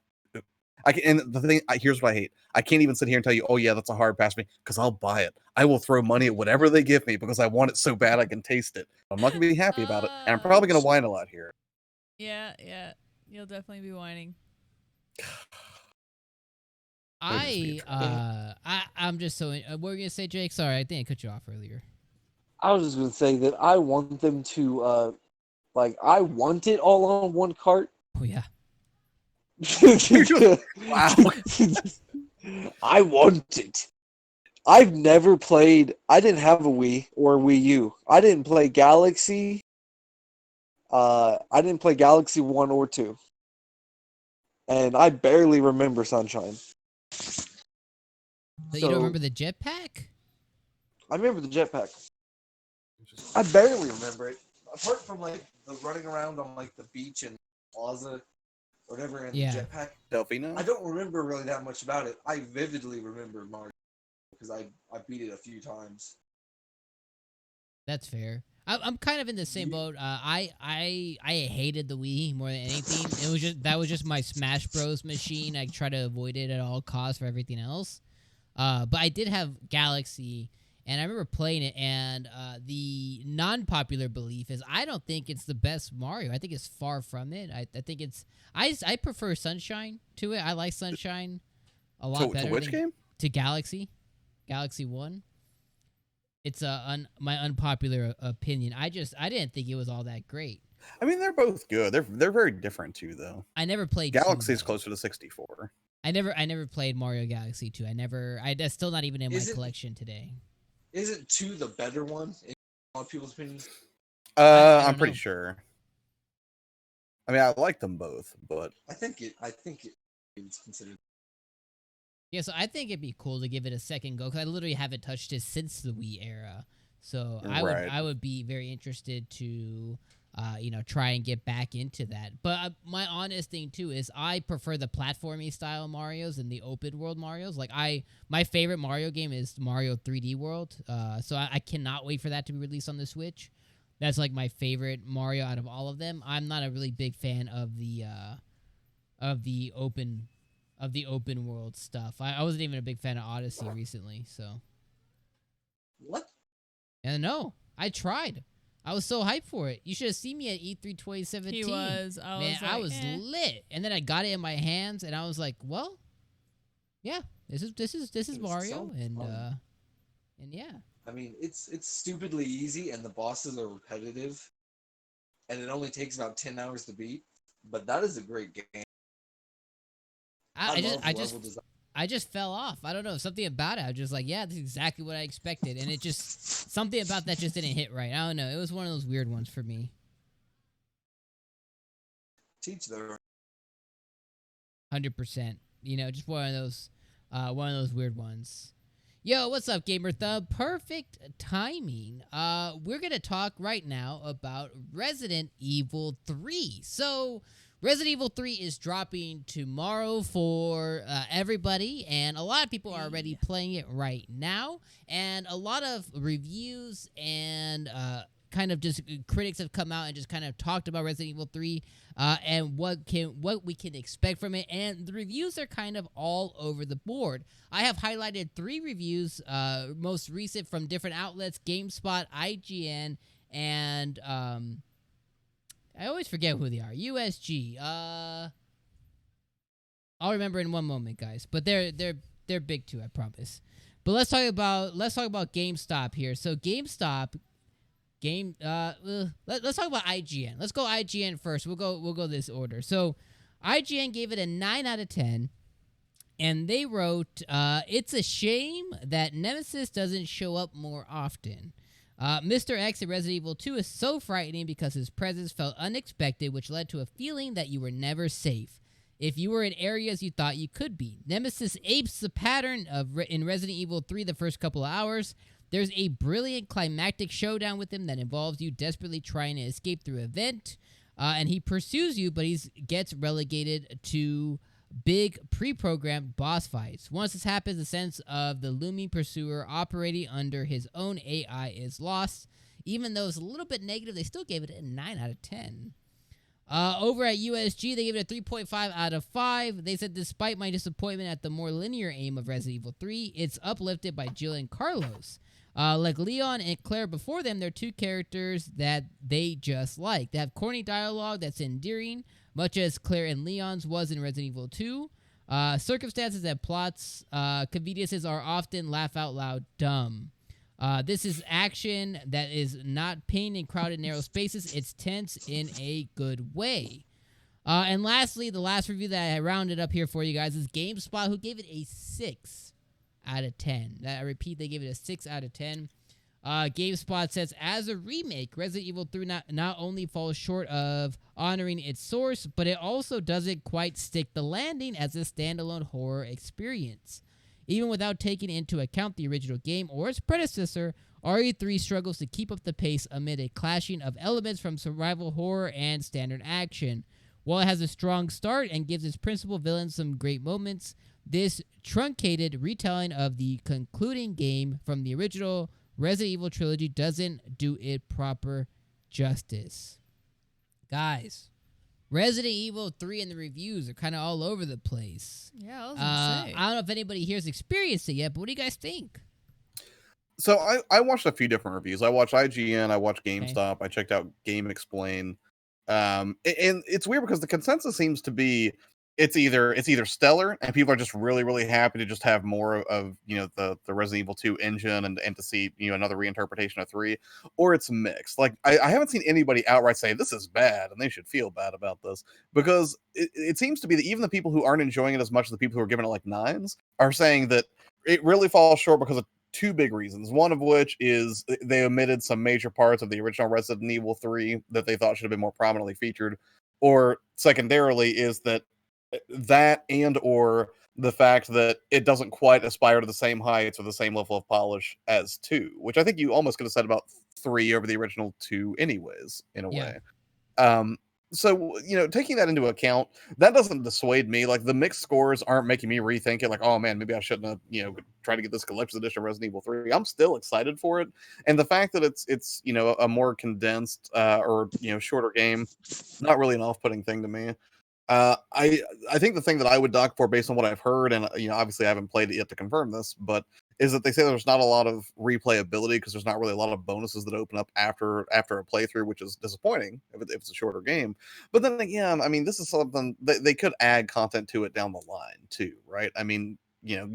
I can. And the thing, here's what I hate: I can't even sit here and tell you, oh yeah, that's a hard pass for me, because I'll buy it. I will throw money at whatever they give me because I want it so bad I can taste it. I'm not gonna be happy about it, and I'm probably gonna whine a lot here. Yeah, you'll definitely be whining. I'm just so. What were you gonna say, Jake? Sorry, I think I cut you off earlier. I was just gonna say that I want them to I want it all on one cart. Oh yeah. Wow. I want it. I've never played. I didn't have a Wii or a Wii U. I didn't play Galaxy. I didn't play Galaxy 1 or 2. And I barely remember Sunshine. So you don't remember the jetpack? I remember the jetpack. I barely remember it. Apart from like the running around on like the beach and plaza or whatever in the jetpack. Delphino? I don't remember really that much about it. I vividly remember Mario because I beat it a few times. That's fair. I'm kind of in the same boat. I hated the Wii more than anything. That was just my Smash Bros machine. I try to avoid it at all costs for everything else. But I did have Galaxy, and I remember playing it. And the non-popular belief is I don't think it's the best Mario. I think it's far from it. I think it's I prefer Sunshine to it. I like Sunshine a lot better. To which game? To Galaxy 1. It's my unpopular opinion. I didn't think it was all that great. I mean, they're both good. They're very different too, though. I never played Galaxy's closer to 64. I never played Mario Galaxy 2. That's still not even in my collection today. Isn't 2 the better one in all people's opinions? I'm pretty sure. I mean, I like them both, but I think it's considered. Yeah, so I think it'd be cool to give it a second go because I literally haven't touched it since the Wii era. So I would be very interested to, try and get back into that. But my honest thing too is I prefer the platformy style Mario's and the open world Mario's. Like my favorite Mario game is Mario 3D World. So I cannot wait for that to be released on the Switch. That's like my favorite Mario out of all of them. I'm not a really big fan of the open world stuff. I wasn't even a big fan of Odyssey recently, so. What? And no, I tried. I was so hyped for it. You should have seen me at E3 2017. He was. I was lit. And then I got it in my hands, and I was like, well, yeah, this is Mario, and yeah. I mean, it's stupidly easy, and the bosses are repetitive, and it only takes about 10 hours to beat. But that is a great game. I just fell off. I don't know, something about it. I was just like, yeah, this is exactly what I expected, and it just something about that just didn't hit right. I don't know. It was one of those weird ones for me. Teach their 100%. Just one of those weird ones. Yo, what's up, Gamer Thub? Perfect timing. We're gonna talk right now about Resident Evil 3. So, Resident Evil 3 is dropping tomorrow for everybody, and a lot of people are already playing it right now. And a lot of reviews and kind of just critics have come out and just kind of talked about Resident Evil 3 and what we can expect from it. And the reviews are kind of all over the board. I have highlighted 3 reviews, most recent from different outlets: GameSpot, IGN, and I always forget who they are. USG. I'll remember in one moment, guys. But they're big too, I promise. But let's talk about GameStop here. So GameStop, let's talk about IGN. Let's go IGN first. We'll go this order. So IGN gave it a 9 out of 10, and they wrote, "It's a shame that Nemesis doesn't show up more often. Mr. X in Resident Evil 2 is so frightening because his presence felt unexpected, which led to a feeling that you were never safe if you were in areas you thought you could be. Nemesis apes the pattern in Resident Evil 3 the first couple of hours. There's a brilliant climactic showdown with him that involves you desperately trying to escape through a vent, and he pursues you, but he gets relegated to big pre-programmed boss fights. Once this happens, the sense of the looming pursuer operating under his own AI is lost. Even though it's a little bit negative, they still gave it a 9 out of 10. Over at USG, they gave it a 3.5 out of 5. They said, despite my disappointment at the more linear aim of Resident Evil 3, it's uplifted by Jill and Carlos. Like Leon and Claire before them, they're two characters that they just like. They have corny dialogue that's endearing, much as Claire and Leon's was in Resident Evil 2. Circumstances and plots, conveniences are often laugh-out-loud dumb. This is action that is not pain in crowded, narrow spaces. It's tense in a good way. And lastly, the last review that I rounded up here for you guys is GameSpot, who gave it a 6 out of 10. I repeat, they gave it a 6 out of 10. GameSpot says, as a remake, Resident Evil 3 not only falls short of honoring its source, but it also doesn't quite stick the landing as a standalone horror experience. Even without taking into account the original game or its predecessor, RE3 struggles to keep up the pace amid a clashing of elements from survival horror and standard action. While it has a strong start and gives its principal villains some great moments, this truncated retelling of the concluding game from the original Resident Evil trilogy doesn't do it proper justice. Guys, Resident Evil 3 and the reviews are kind of all over the place. Yeah, I was gonna say. I don't know if anybody here's experienced it yet, but what do you guys think? So I watched a few different reviews. I watched IGN, I watched GameStop, I checked out Game Explain. And it's weird because the consensus seems to be it's either stellar and people are just really, really happy to just have more of the Resident Evil 2 engine and to see another reinterpretation of 3, or it's mixed. Like I haven't seen anybody outright say this is bad and they should feel bad about this, because it seems to be that even the people who aren't enjoying it as much as the people who are giving it like 9s are saying that it really falls short because of two big reasons. One of which is they omitted some major parts of the original Resident Evil 3 that they thought should have been more prominently featured, or secondarily is that and or the fact that it doesn't quite aspire to the same heights or the same level of polish as 2, which I think you almost could have said about 3 over the original 2 anyways, in a way. So, taking that into account, that doesn't dissuade me. Like, the mixed scores aren't making me rethink it. Like, oh man, maybe I shouldn't have, tried to get this collector's edition of Resident Evil 3. I'm still excited for it. And the fact that it's a more condensed, or, shorter game, not really an off-putting thing to me. I think the thing that I would dock for, based on what I've heard, and obviously I haven't played it yet to confirm this, but is that they say there's not a lot of replayability because there's not really a lot of bonuses that open up after a playthrough, which is disappointing if it's a shorter game. But then again, I mean, this is something they could add content to it down the line too, right? I mean,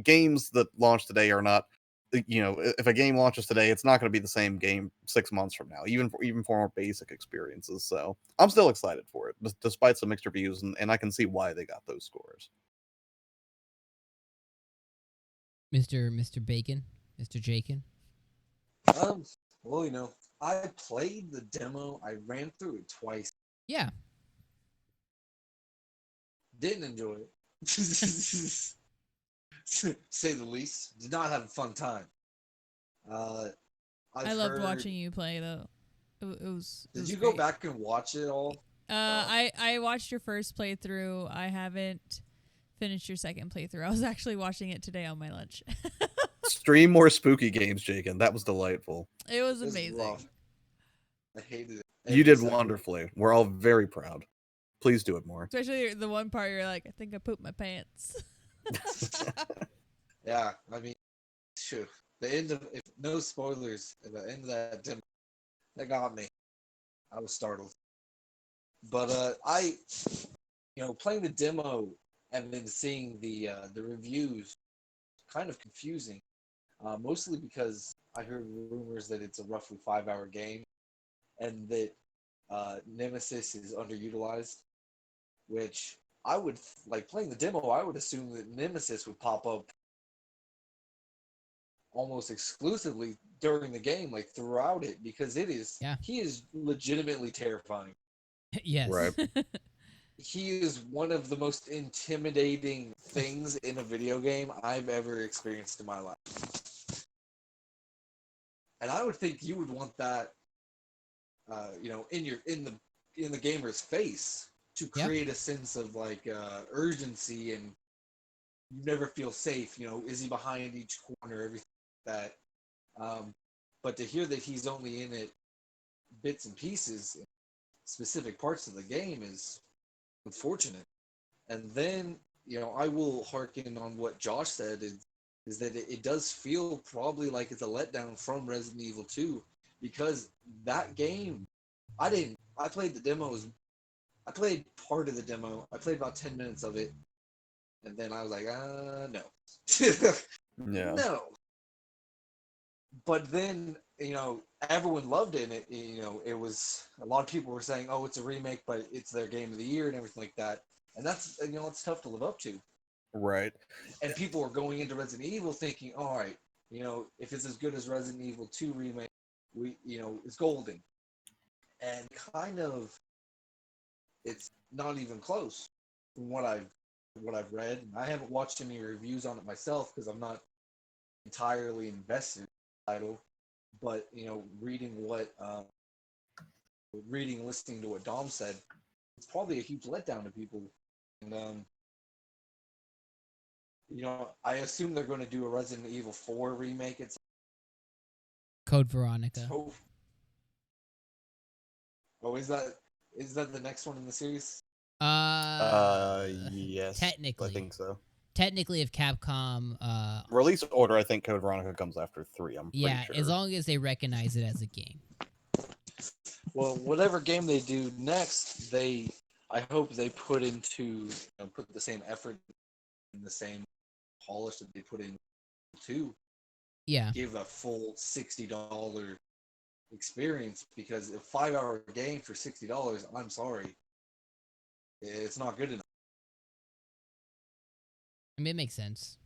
games that launch today are not. If a game launches today, it's not going to be the same game 6 months from now, even for more basic experiences. So I'm still excited for it, despite some mixed reviews, and I can see why they got those scores. Mr. Bacon, Mr. Jakin. Well, I played the demo. I ran through it twice. Yeah. Didn't enjoy it. Say the least. Did not have a fun time. I loved watching you play though. It was. Did you great. go back and watch it all? I watched your first playthrough. I haven't finished your second playthrough. I was actually watching it today on my lunch. Stream more spooky games, Jakin. That was delightful. It was amazing. I hated it. You did wonderfully. We're all very proud. Please do it more. Especially the one part you're like, I think I pooped my pants. Yeah, I mean, shoot. The end of, if no spoilers, at the end of that demo, that got me. I was startled. But playing the demo and then seeing the reviews, kind of confusing. Mostly because I heard rumors that it's a roughly 5-hour game, and that Nemesis is underutilized, which I would, like, playing the demo, I would assume that Nemesis would pop up almost exclusively during the game, like throughout it, because he is legitimately terrifying. Yes. Right. He is one of the most intimidating things in a video game I've ever experienced in my life. And I would think you would want that, in the gamer's face to create a sense of like urgency, and you never feel safe. Is he behind each corner, everything like that. But to hear that he's only in it bits and pieces, specific parts of the game is unfortunate. And then, I will harken on what Josh said is that it does feel probably like it's a letdown from Resident Evil 2, because that game, I played the demos. I played part of the demo. I played about 10 minutes of it. And then I was like, no. Yeah. No. But then, everyone loved it. And it was, a lot of people were saying, oh, it's a remake, but it's their game of the year and everything like that. And that's, it's tough to live up to. Right. And people were going into Resident Evil thinking, all right, if it's as good as Resident Evil 2 remake, it's golden. And kind of, it's not even close from what I've read. I haven't watched any reviews on it myself because I'm not entirely invested in the title. But listening to what Dom said, it's probably a huge letdown to people. And I assume they're going to do a Resident Evil 4 remake. It's Code Veronica. Oh, is that the next one in the series? Yes. Technically. I think so. Technically, if Capcom release order, I think Code Veronica comes after 3. I'm pretty sure. as long as they recognize it as a game. Well, whatever game they do next, I hope they put put the same effort and the same polish that they put in to give a full $60 experience, because a 5-hour game for $60, I'm sorry, it's not good enough. I mean, it makes sense.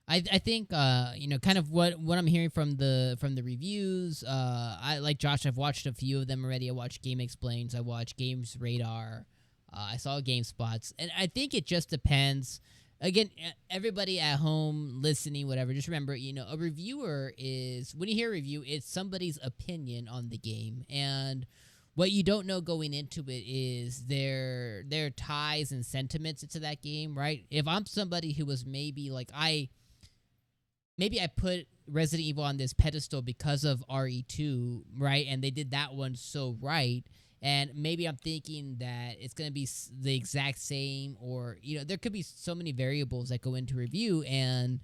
I think kind of what I'm hearing from the reviews. I like Josh. I've watched a few of them already. I watched Game Explains. I watched Games Radar. I saw GameSpots, and I think it just depends. Again, everybody at home listening, whatever, just remember, a reviewer is, when you hear a review, it's somebody's opinion on the game, and what you don't know going into it is their ties and sentiments into that game, right? If I'm somebody who was maybe like I put Resident Evil on this pedestal because of RE2, right? And they did that one so right. And maybe I'm thinking that it's going to be the exact same, or, there could be so many variables that go into review. And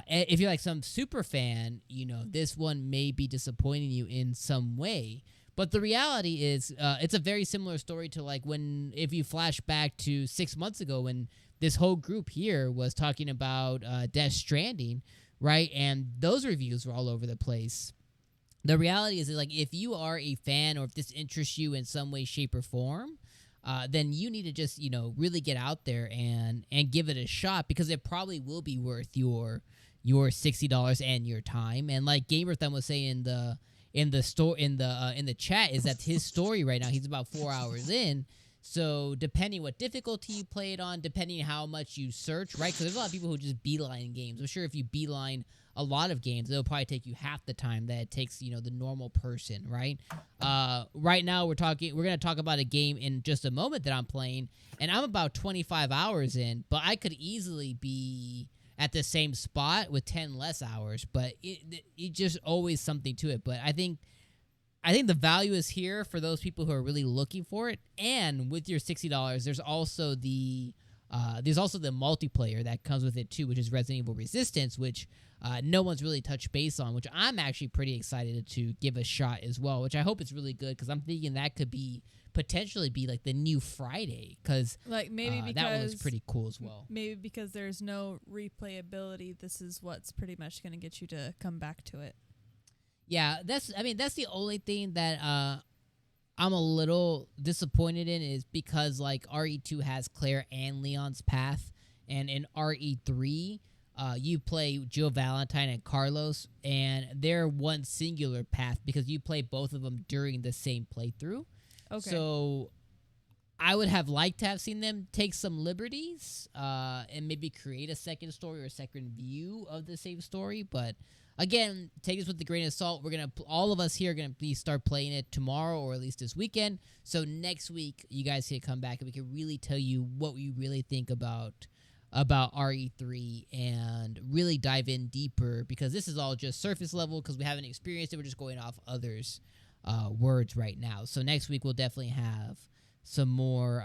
if you're like some super fan, this one may be disappointing you in some way. But the reality is it's a very similar story to like if you flash back to 6 months ago when this whole group here was talking about Death Stranding, right? And those reviews were all over the place. The reality is that, like, if you are a fan, or if this interests you in some way, shape, or form, then you need to just, really get out there and give it a shot, because it probably will be worth your $60 and your time. And like Gamer Thumb was saying in the chat, is that his story right now, he's about 4 hours in. So depending what difficulty you play it on, depending how much you search, right? Because there's a lot of people who just beeline games. I'm sure if you beeline a lot of games, it'll probably take you half the time that it takes, the normal person, right? Right now we're going to talk about a game in just a moment that I'm playing, and I'm about 25 hours in, but I could easily be at the same spot with 10 less hours, but it just always something to it. But I think the value is here for those people who are really looking for it. And with your $60, there's also the multiplayer that comes with it too, which is Resident Evil Resistance, which no one's really touched base on, which I'm actually pretty excited to give a shot as well, which I hope it's really good, because I'm thinking that could potentially be like the new Friday, because like maybe because that one was pretty cool as well. Maybe because there's no replayability, this is what's pretty much going to get you to come back to it. Yeah, that's the only thing that I'm a little disappointed in, is because like RE2 has Claire and Leon's path, and in RE3 you play Jill Valentine and Carlos, and they're one singular path because you play both of them during the same playthrough. Okay. So I would have liked to have seen them take some liberties and maybe create a second story or a second view of the same story, but Again, take this with a grain of salt. We're gonna all of us here are gonna start playing it tomorrow or at least this weekend. So next week, you guys can come back and we can really tell you what we really think about RE3 and really dive in deeper, because this is all just surface level because we haven't experienced it. We're just going off others' words right now. So next week we'll definitely have some more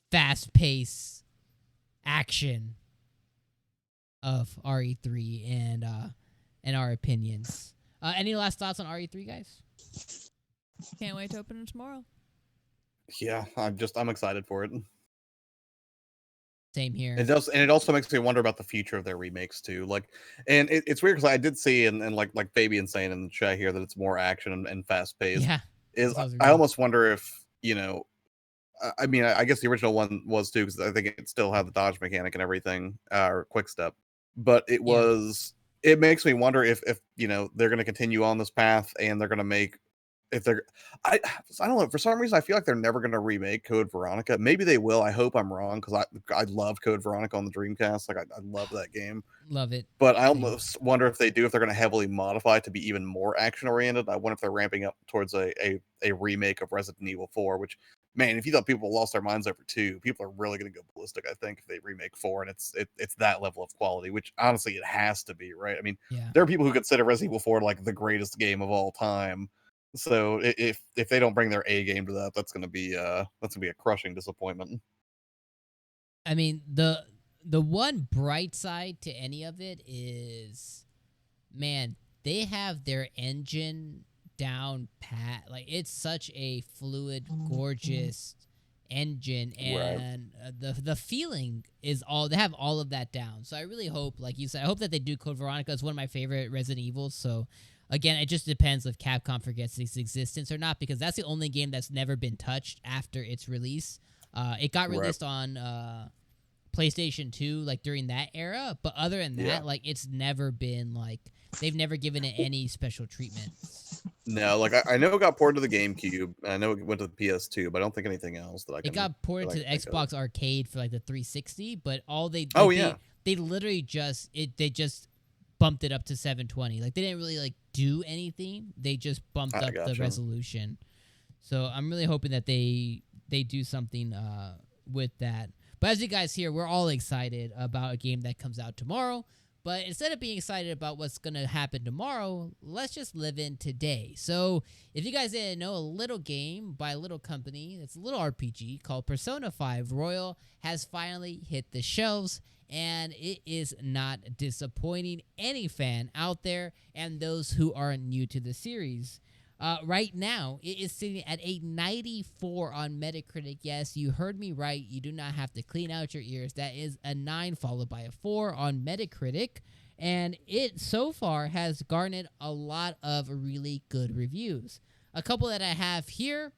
fast-paced action of RE3 and our opinions. Any last thoughts on RE3, guys? Can't wait to open it tomorrow. Yeah, I'm excited for it. Same here. It does, and it also makes me wonder about the future of their remakes too. Like, and it's weird because I did see and like Fabian saying in the chat here that it's more action and fast paced. Yeah. I almost wonder if I mean, I guess the original one was too, because I think it still had the dodge mechanic and everything, or quick step. But it was. It makes me wonder if they're going to continue on this path and they're going to make. If they're, I don't know. For some reason, I feel like they're never going to remake Code Veronica. Maybe they will. I hope I'm wrong, because I love Code Veronica on the Dreamcast. Like I love that game. Love it. But I almost wonder if they do, if they're going to heavily modify it to be even more action oriented. I wonder if they're ramping up towards a remake of Resident Evil 4. Which, man, if you thought people lost their minds over 2, people are really going to go ballistic, I think, if they remake 4 and it's that level of quality. Which honestly, it has to be, right? I mean, there are people who consider Resident Evil 4 like the greatest game of all time. So if they don't bring their A game to that, that's gonna be a crushing disappointment. I mean, the one bright side to any of it is, man, they have their engine down pat. Like, it's such a fluid, gorgeous engine, and the feeling is all, they have all of that down. So I really hope, like you said, I hope that they do Code Veronica. It's one of my favorite Resident Evils. So again, it just depends if Capcom forgets its existence or not, because that's the only game that's never been touched after its release. It got released on PlayStation 2, like during that era, but other than that, like, it's never been, like, they've never given it any special treatment. No, like I know it got ported to the GameCube. I know it went to the PS2, but I don't think anything else that I can. It got ported to the Xbox Arcade for like the 360, but all they they literally just bumped it up to 720. Like, they didn't really like do anything. They just bumped up the resolution. So I'm really hoping that they do something with that. But as you guys hear, we're all excited about a game that comes out tomorrow. But instead of being excited about what's going to happen tomorrow, let's just live in today. So if you guys didn't know, a little game by a little company, it's a little RPG called Persona 5 Royal, has finally hit the shelves. And it is not disappointing any fan out there and those who are new to the series. Right now, it is sitting at a 94 on Metacritic. Yes, you heard me right. You do not have to clean out your ears. That is a 9 followed by a 4 on Metacritic. And it so far has garnered a lot of really good reviews. A couple that I have here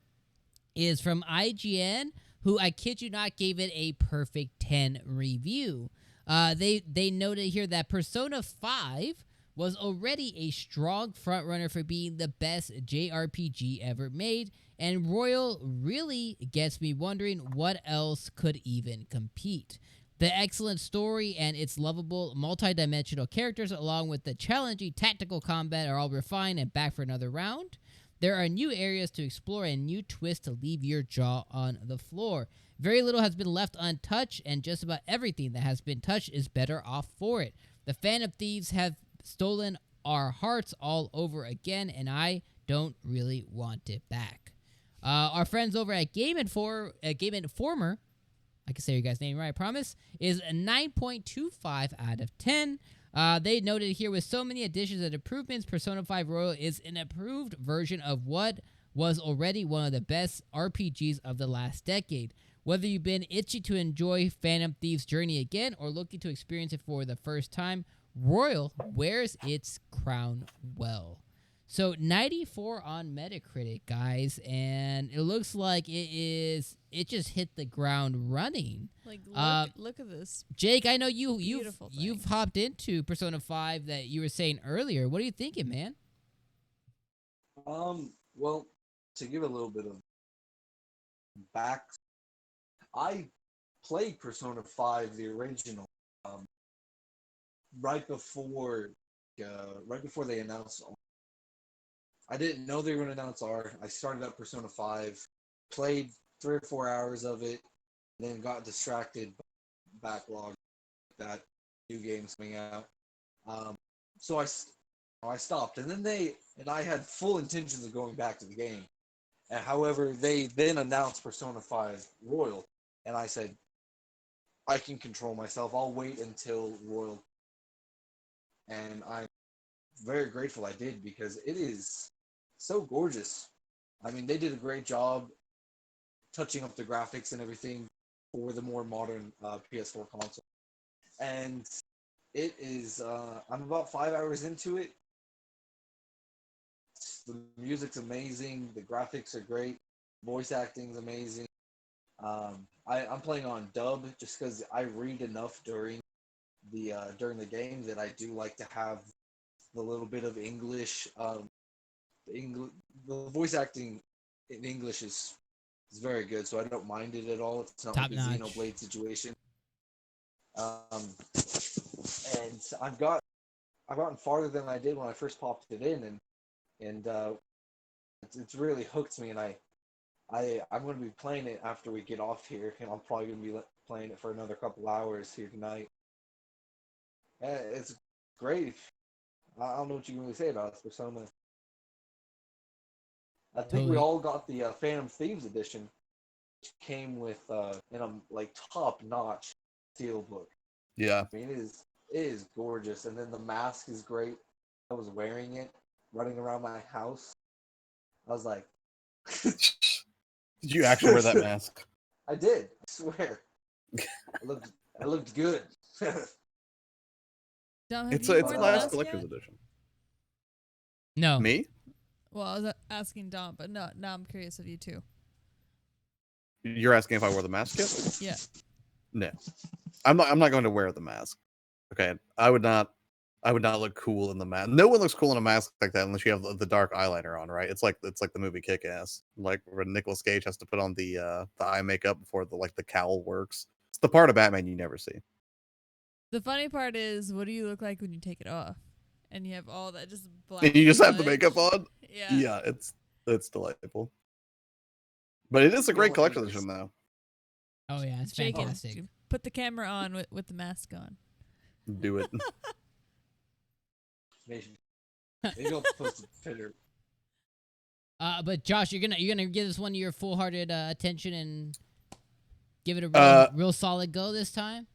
is from IGN, who, I kid you not, gave it a perfect 10 review. They noted here that Persona 5 was already a strong frontrunner for being the best JRPG ever made, and Royal really gets me wondering what else could even compete. The excellent story and its lovable multi-dimensional characters, along with the challenging tactical combat, are all refined and back for another round. There are new areas to explore and new twists to leave your jaw on the floor. Very little has been left untouched, and just about everything that has been touched is better off for it. The Phantom Thieves have stolen our hearts all over again, and I don't really want it back. Our friends over at Game Informer, I can say your guys' name right, I promise, is a 9.25 out of 10. They noted here, with so many additions and improvements, Persona 5 Royal is an improved version of what was already one of the best RPGs of the last decade. Whether you've been itchy to enjoy Phantom Thieves' journey again or looking to experience it for the first time, Royal wears its crown well. So 94 on Metacritic, guys, and it looks like it just hit the ground running. Like, look at this. Jake, I know you've hopped into Persona 5 that you were saying earlier. What are you thinking, man? Well, to give a little bit of back, I played Persona 5, the original, right before right before they announced. I didn't know they were going to announce R. I started up Persona 5, played 3 or 4 hours of it, then got distracted by backlog that new games coming out. So I stopped, and I had full intentions of going back to the game. And however, they then announced Persona 5 Royal, and I said, I can control myself. I'll wait until Royal. And I'm very grateful I did, because it is so gorgeous. I mean, they did a great job touching up the graphics and everything for the more modern PS4 console. And it is, I'm about 5 hours into it. The music's amazing. The graphics are great. Voice acting's amazing. I'm playing on dub just because I read enough during the game that I do like to have the little bit of English. The voice acting in English is very good, so I don't mind it at all. It's not Top like a notch. Xenoblade situation. And I've gotten farther than I did when I first popped it in, and it's really hooked me, and I'm going to be playing it after we get off here, and I'm probably going to be playing it for another couple hours here tonight. It's great. I don't know what you can really say about it, Persona. I think we Totally. all got the Phantom Thieves edition, which came with in a like top-notch steelbook. Yeah. I mean, it is gorgeous, and then the mask is great. I was wearing it, running around my house. I was like, Did you actually wear that mask? I did. I swear. I looked good. Dom, have It's you a worn the nice mask collector's yet? edition. No. Me? Well, I was asking Dom, but no, now I'm curious of you too. You're asking if I wore the mask yet? Yeah. No. I'm not going to wear the mask. Okay. I would not look cool in the mask. No one looks cool in a mask like that unless you have the dark eyeliner on, right? It's like the movie Kick-Ass, like where Nicolas Cage has to put on the eye makeup before the cowl works. It's the part of Batman you never see. The funny part is, what do you look like when you take it off? And you have all that just black. And you just have the smudge? makeup on. Yeah. Yeah, it's delightful. But it is a great collection edition, though. Oh yeah, it's Jake, fantastic. put the camera on with the mask on. Do it. Maybe I'll post a picture. But Josh, you're gonna give this one your full-hearted attention and give it a real solid go this time.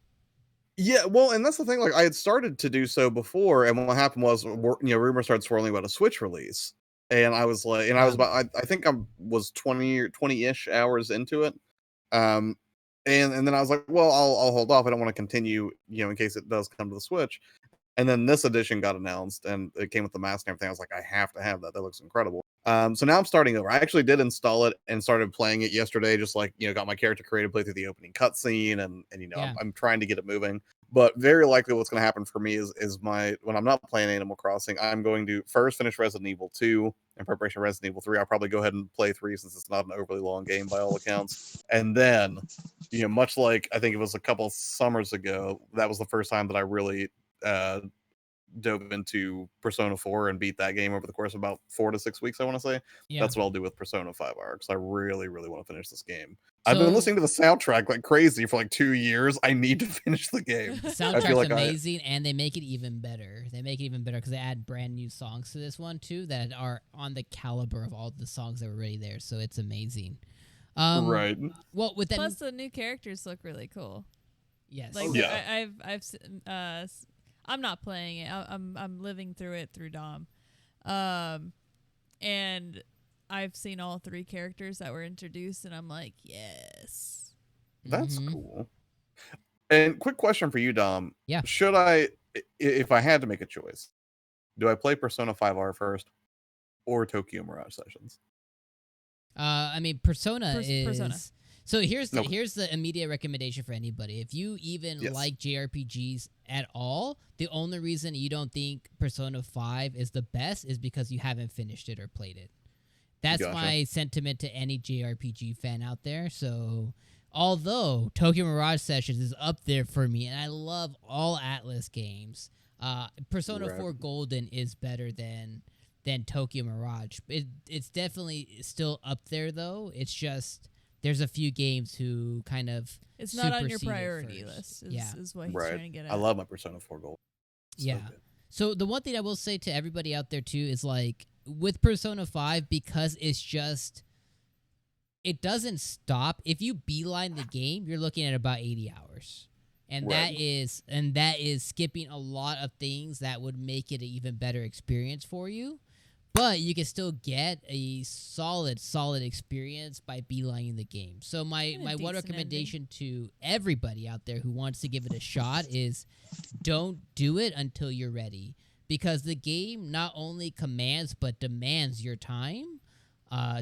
Yeah, well, and that's the thing. Like, I had started to do so before, and what happened was, rumors started swirling about a Switch release, and I was like, I was about, I think I was 20-ish hours into it, and then I was like, well, I'll hold off. I don't want to continue, in case it does come to the Switch. And then this edition got announced, and it came with the mask and everything. I was like, I have to have that. That looks incredible. So now I'm starting over. I actually did install it and started playing it yesterday. Just got my character created, played through the opening cutscene, and I'm trying to get it moving. But very likely, what's going to happen for me is when I'm not playing Animal Crossing, I'm going to first finish Resident Evil 2 in preparation for Resident Evil 3. I'll probably go ahead and play 3 since it's not an overly long game by all accounts. And then, much like I think it was a couple summers ago, that was the first time that I really dove into Persona 4 and beat that game over the course of about 4 to 6 weeks, I want to say. Yeah. That's what I'll do with Persona 5 because I really, really want to finish this game. I've been listening to the soundtrack like crazy for like 2 years. I need to finish the game. The soundtrack's amazing, and they make it even better. They make it even better because they add brand new songs to this one, too, that are on the caliber of all the songs that were already there, so it's amazing. Right. Well, with that, plus the new characters look really cool. Yes. Like I'm not playing it. I'm living through it through Dom, and I've seen all 3 characters that were introduced, and I'm like, yes, that's cool. And quick question for you, Dom. Yeah. Should I, if I had to make a choice, do I play Persona 5R first, or Tokyo Mirage Sessions? I mean, Persona is. Persona. So here's the immediate recommendation for anybody. If you even like JRPGs at all, the only reason you don't think Persona 5 is the best is because you haven't finished it or played it. That's my sentiment to any JRPG fan out there. So although Tokyo Mirage Sessions is up there for me, and I love all Atlas games, Persona Right. 4 Golden is better than Tokyo Mirage. It's definitely still up there though. It's just there's a few games who kind of It's not on your supersede it priority first. list. Yeah. Is what he's Right. trying to get at. I love my Persona 4 Gold. So Yeah. good. So the one thing I will say to everybody out there too is like with Persona 5, because it's just it doesn't stop. If you beeline the game, you're looking at about 80 hours. And Right. that is skipping a lot of things that would make it an even better experience for you. But you can still get a solid experience by beelining the game. So my And a one decent recommendation to everybody out there who wants to give it a shot is don't do it until you're ready, because the game not only commands but demands your time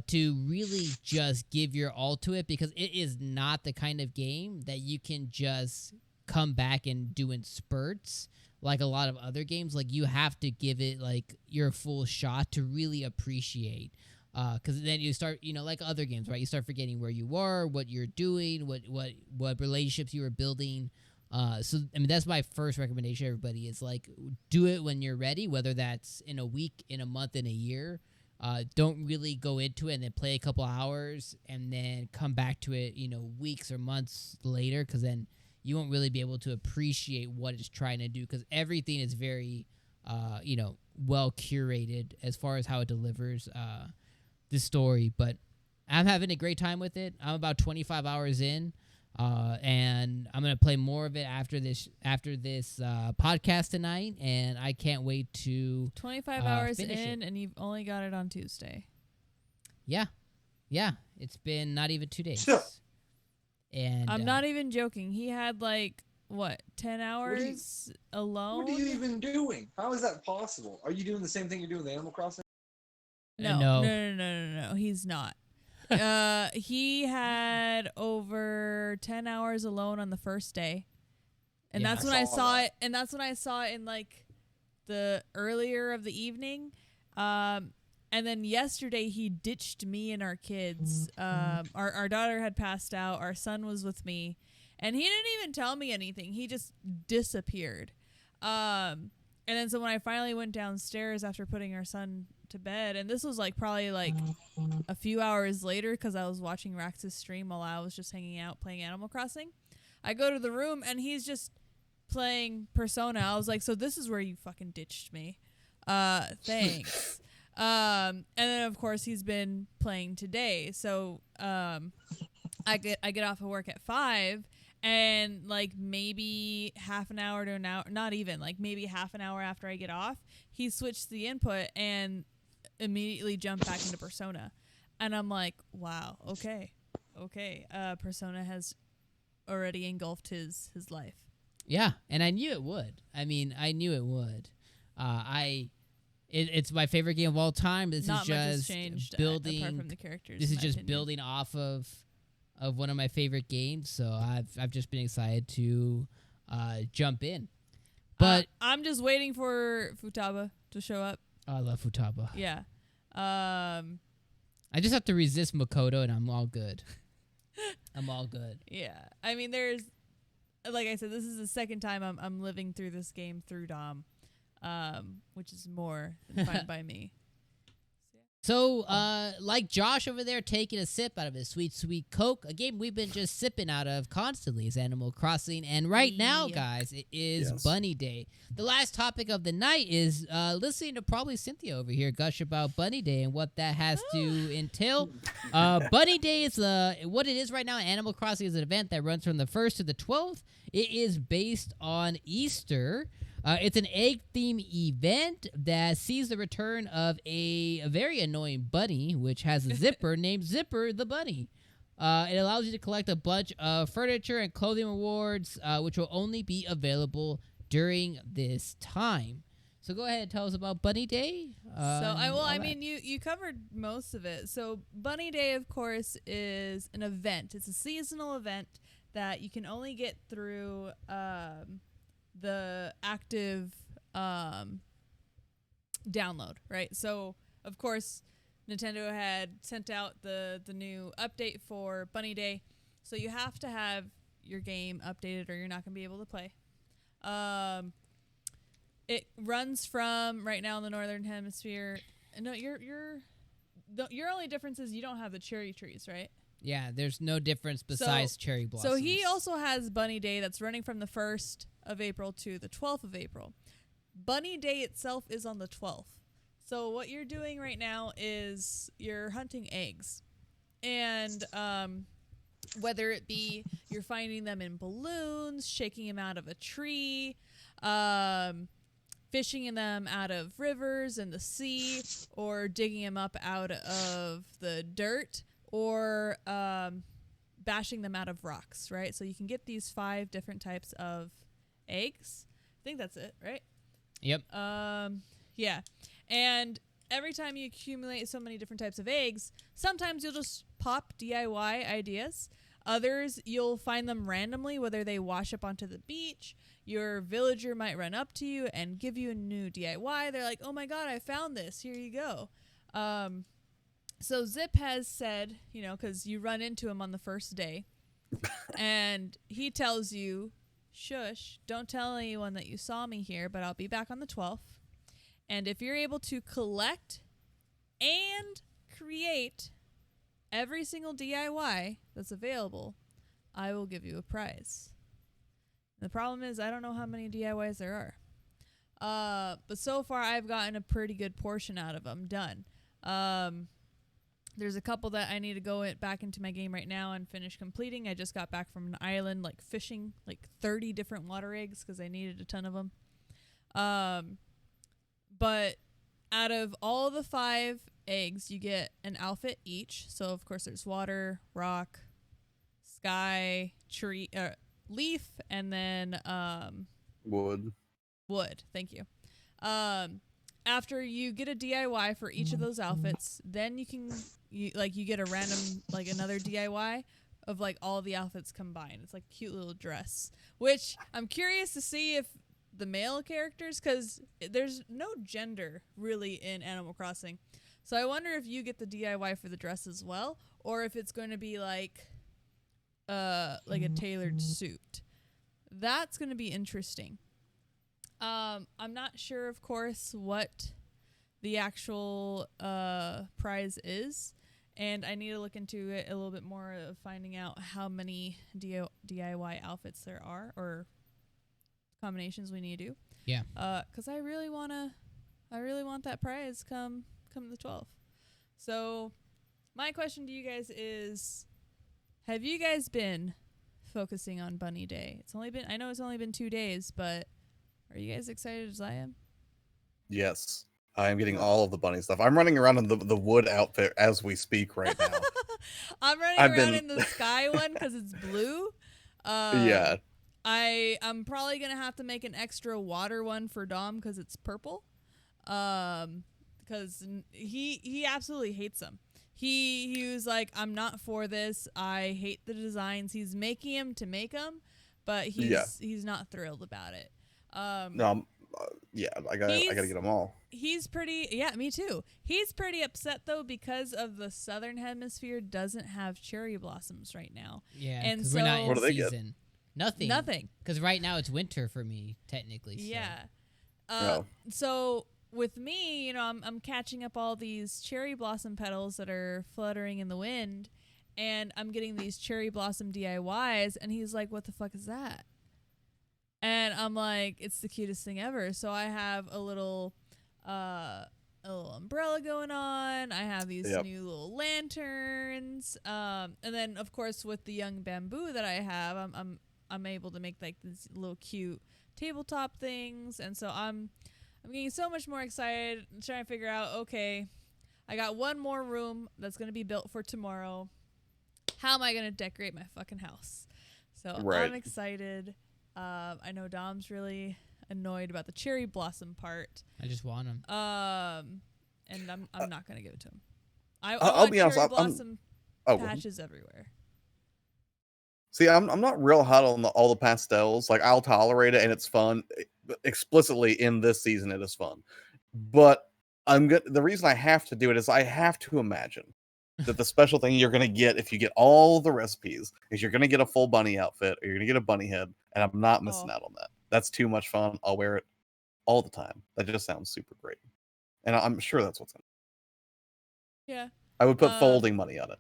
to really just give your all to it, because it is not the kind of game that you can just come back and do in spurts like a lot of other games. Like you have to give it like your full shot to really appreciate, because then you start, like other games, right? You start forgetting where you were, what you're doing, what relationships you were building. So I mean, that's my first recommendation. Everybody is like, do it when you're ready, whether that's in a week, in a month, in a year. Don't really go into it and then play a couple hours and then come back to it, weeks or months later, because then you won't really be able to appreciate what it's trying to do, because everything is very, well curated as far as how it delivers the story. But I'm having a great time with it. I'm about 25 hours in, and I'm gonna play more of it after this podcast tonight, and I can't wait to 25 hours finish in, it. and you've only got it on Tuesday. Yeah, it's been not even 2 days. Yeah. And I'm not even joking. He had like what 10 hours alone. What are you even doing? How is that possible? Are you doing the same thing you're doing with Animal Crossing? No. He's not. He had over 10 hours alone on the first day. And Yeah, that's I when I saw saw that. it. And that's when I saw it in like the earlier of the evening. And then yesterday he ditched me and our kids. Our daughter had passed out. Our son was with me. And he didn't even tell me anything. He just disappeared. And then so when I finally went downstairs after putting our son to bed, and this was like probably like a few hours later because I was watching Rax's stream while I was just hanging out playing Animal Crossing. I go to the room and he's just playing Persona. I was like, so this is where you fucking ditched me. Thanks. And then of course he's been playing today. So I get off of work at 5, and like maybe half an hour to an hour, not even, like maybe half an hour after I get off, he switched the input and immediately jumped back into Persona. And I'm like, wow, okay. Persona has already engulfed his life. Yeah, and I knew it would. I mean, I knew it would. It's my favorite game of all time. This Not is much has just changed building. apart from the characters. This in is my just opinion. building off of one of my favorite games. So I've just been excited to jump in. But I'm just waiting for Futaba to show up. I love Futaba. Yeah. I just have to resist Makoto, and I'm all good. I'm all good. Yeah. I mean, there's, like I said, this is the second time I'm living through this game through Dom, which is more than fine by me. So, like Josh over there taking a sip out of his sweet, sweet Coke, a game we've been just sipping out of constantly is Animal Crossing. And right now, Yeah. guys, it is Yes. Bunny Day. The last topic of the night is listening to probably Cynthia over here gush about Bunny Day and what that has to entail. Bunny Day is what it is right now. Animal Crossing is an event that runs from the 1st to the 12th. It is based on Easter. It's an egg-themed event that sees the return of a very annoying bunny, which has a zipper named Zipper the Bunny. It allows you to collect a bunch of furniture and clothing rewards, which will only be available during this time. So go ahead and tell us about Bunny Day. I mean, you covered most of it. So Bunny Day, of course, is an event. It's a seasonal event that you can only get through the active download, right? So, of course, Nintendo had sent out the new update for Bunny Day. So you have to have your game updated or you're not going to be able to play. It runs from right now in the northern hemisphere. No, your only difference is you don't have the cherry trees, right? Yeah, there's no difference besides cherry blossoms. So he also has Bunny Day that's running from the 1st of April to the 12th of April. Bunny Day itself is on the 12th. So what you're doing right now is you're hunting eggs. And whether it be you're finding them in balloons, shaking them out of a tree, fishing them out of rivers and the sea, or digging them up out of the dirt, or bashing them out of rocks, right? So you can get these 5 different types of eggs. I think that's it, right? Yep. Yeah. And every time you accumulate so many different types of eggs, sometimes you'll just pop DIY ideas. Others, you'll find them randomly, whether they wash up onto the beach. Your villager might run up to you and give you a new DIY. They're like, oh my God, I found this. Here you go. So Zip has said, because you run into him on the first day, and he tells you, shush, don't tell anyone that you saw me here, but I'll be back on the 12th. And if you're able to collect and create every single DIY that's available, I will give you a prize. The problem is I don't know how many DIYs there are. But so far I've gotten a pretty good portion out of them done. There's a couple that I need to go back into my game right now and finish completing. I just got back from an island, fishing 30 different water eggs because I needed a ton of them. But out of all the 5 eggs, you get an outfit each. So of course there's water, rock, sky, tree, leaf, and then wood. Thank you. After you get a DIY for each of those outfits, then you get a random another DIY of all the outfits combined. It's like a cute little dress, which I'm curious to see if the male characters, because there's no gender really in Animal Crossing. So I wonder if you get the DIY for the dress as well, or if it's going to be like a tailored suit. That's going to be interesting. I'm not sure, of course, what the actual prize is, and I need to look into it a little bit more of finding out how many DIY outfits there are or combinations we need to do. Yeah. Because I really want that prize come the 12th. So my question to you guys is, have you guys been focusing on Bunny Day? I know it's only been 2 days, but are you guys excited as I am? Yes. I am getting all of the bunny stuff. I'm running around in the wood outfit as we speak right now. I'm running around in the sky one because it's blue. Yeah. I'm probably going to have to make an extra water one for Dom because it's purple. Because he absolutely hates them. He was like, I'm not for this. I hate the designs. He's making them to make them, but he's not thrilled about it. No, I gotta get them all. He's pretty, me too. He's pretty upset though because of the southern hemisphere doesn't have cherry blossoms right now. Yeah, and so we're not in what do they season. Get? Nothing. Because right now it's winter for me, technically. So. Yeah. So with me, I'm catching up all these cherry blossom petals that are fluttering in the wind, and I'm getting these cherry blossom DIYs, and he's like, what the fuck is that? And I'm like, it's the cutest thing ever. So I have a little umbrella going on. I have these new little lanterns. And then of course with the young bamboo that I have, I'm able to make these little cute tabletop things. And so I'm getting so much more excited, trying to figure out, okay, I got one more room that's going to be built for tomorrow. How am I going to decorate my fucking house? So I'm excited. I know Dom's really annoyed about the cherry blossom part. I just want them. And I'm not gonna give it to him. I I'll want be honest. cherry blossom patches everywhere. See, I'm not real hot on all the pastels. I'll tolerate it and it's fun. Explicitly in this season, it is fun. But the reason I have to do it is I have to imagine that the special thing you're going to get if you get all the recipes is you're going to get a full bunny outfit or you're going to get a bunny head, and I'm not missing out on that. That's too much fun. I'll wear it all the time. That just sounds super great. And I'm sure that's what's in it. Yeah. I would put folding money on it.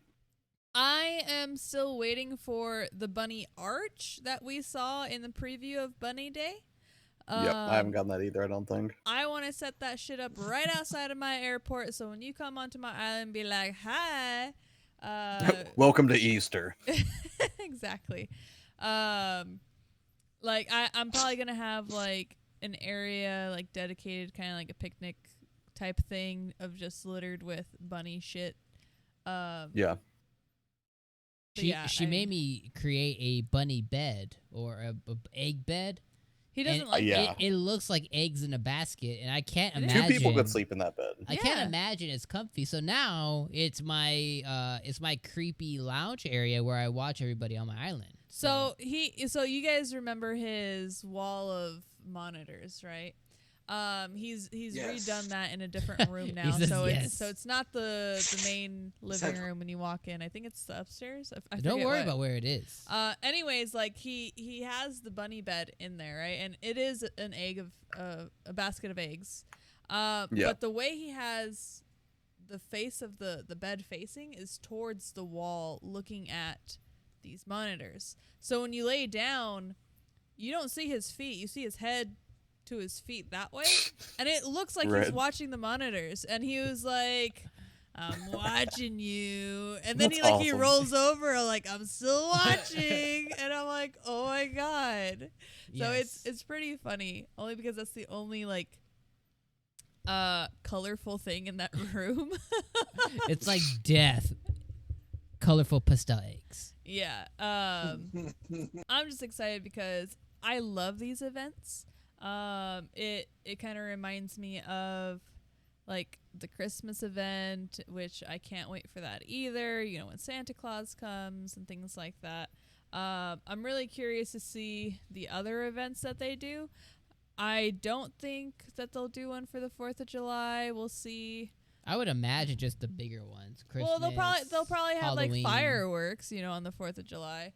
I am still waiting for the bunny arch that we saw in the preview of Bunny Day. Yep, I haven't gotten that either, I don't think. I want to set that shit up right outside of my airport, so when you come onto my island, be like, hi. Welcome to Easter. Exactly. Like, I'm probably going to have, like, an area, like, dedicated, kind of like a picnic type thing of just littered with bunny shit. Yeah. She made me create a bunny bed or a egg bed. He doesn't like it. It looks like eggs in a basket, and I can't imagine. 2 people could sleep in that bed. I can't imagine it's comfy. So now it's my creepy lounge area where I watch everybody on my island. So you guys remember his wall of monitors, right? He's redone that in a different room now. It's not the main living room when you walk in. I think it's the upstairs. Don't worry about where it is. Anyways, like he has the bunny bed in there, right? And it is an egg of a basket of eggs. But the way he has the face of the bed facing is towards the wall, looking at these monitors. So when you lay down, you don't see his feet. You see his head to his feet that way, and it looks like he's watching the monitors, and he was like, I'm watching you, and then That's he awesome. rolls over like, I'm still watching, and I'm like, oh my god. Yes. So it's pretty funny, only because that's the only like colorful thing in that room. It's like death. Colorful pastel eggs. Yeah. I'm just excited because I love these events. It kind of reminds me of like the Christmas event, which I can't wait for that either. You know, when Santa Claus comes and things like that. I'm really curious to see the other events that they do. I don't think that they'll do one for the 4th of July. We'll see. I would imagine just the bigger ones. Christmas, well, they'll probably have Halloween. like fireworks, you know, on the 4th of July.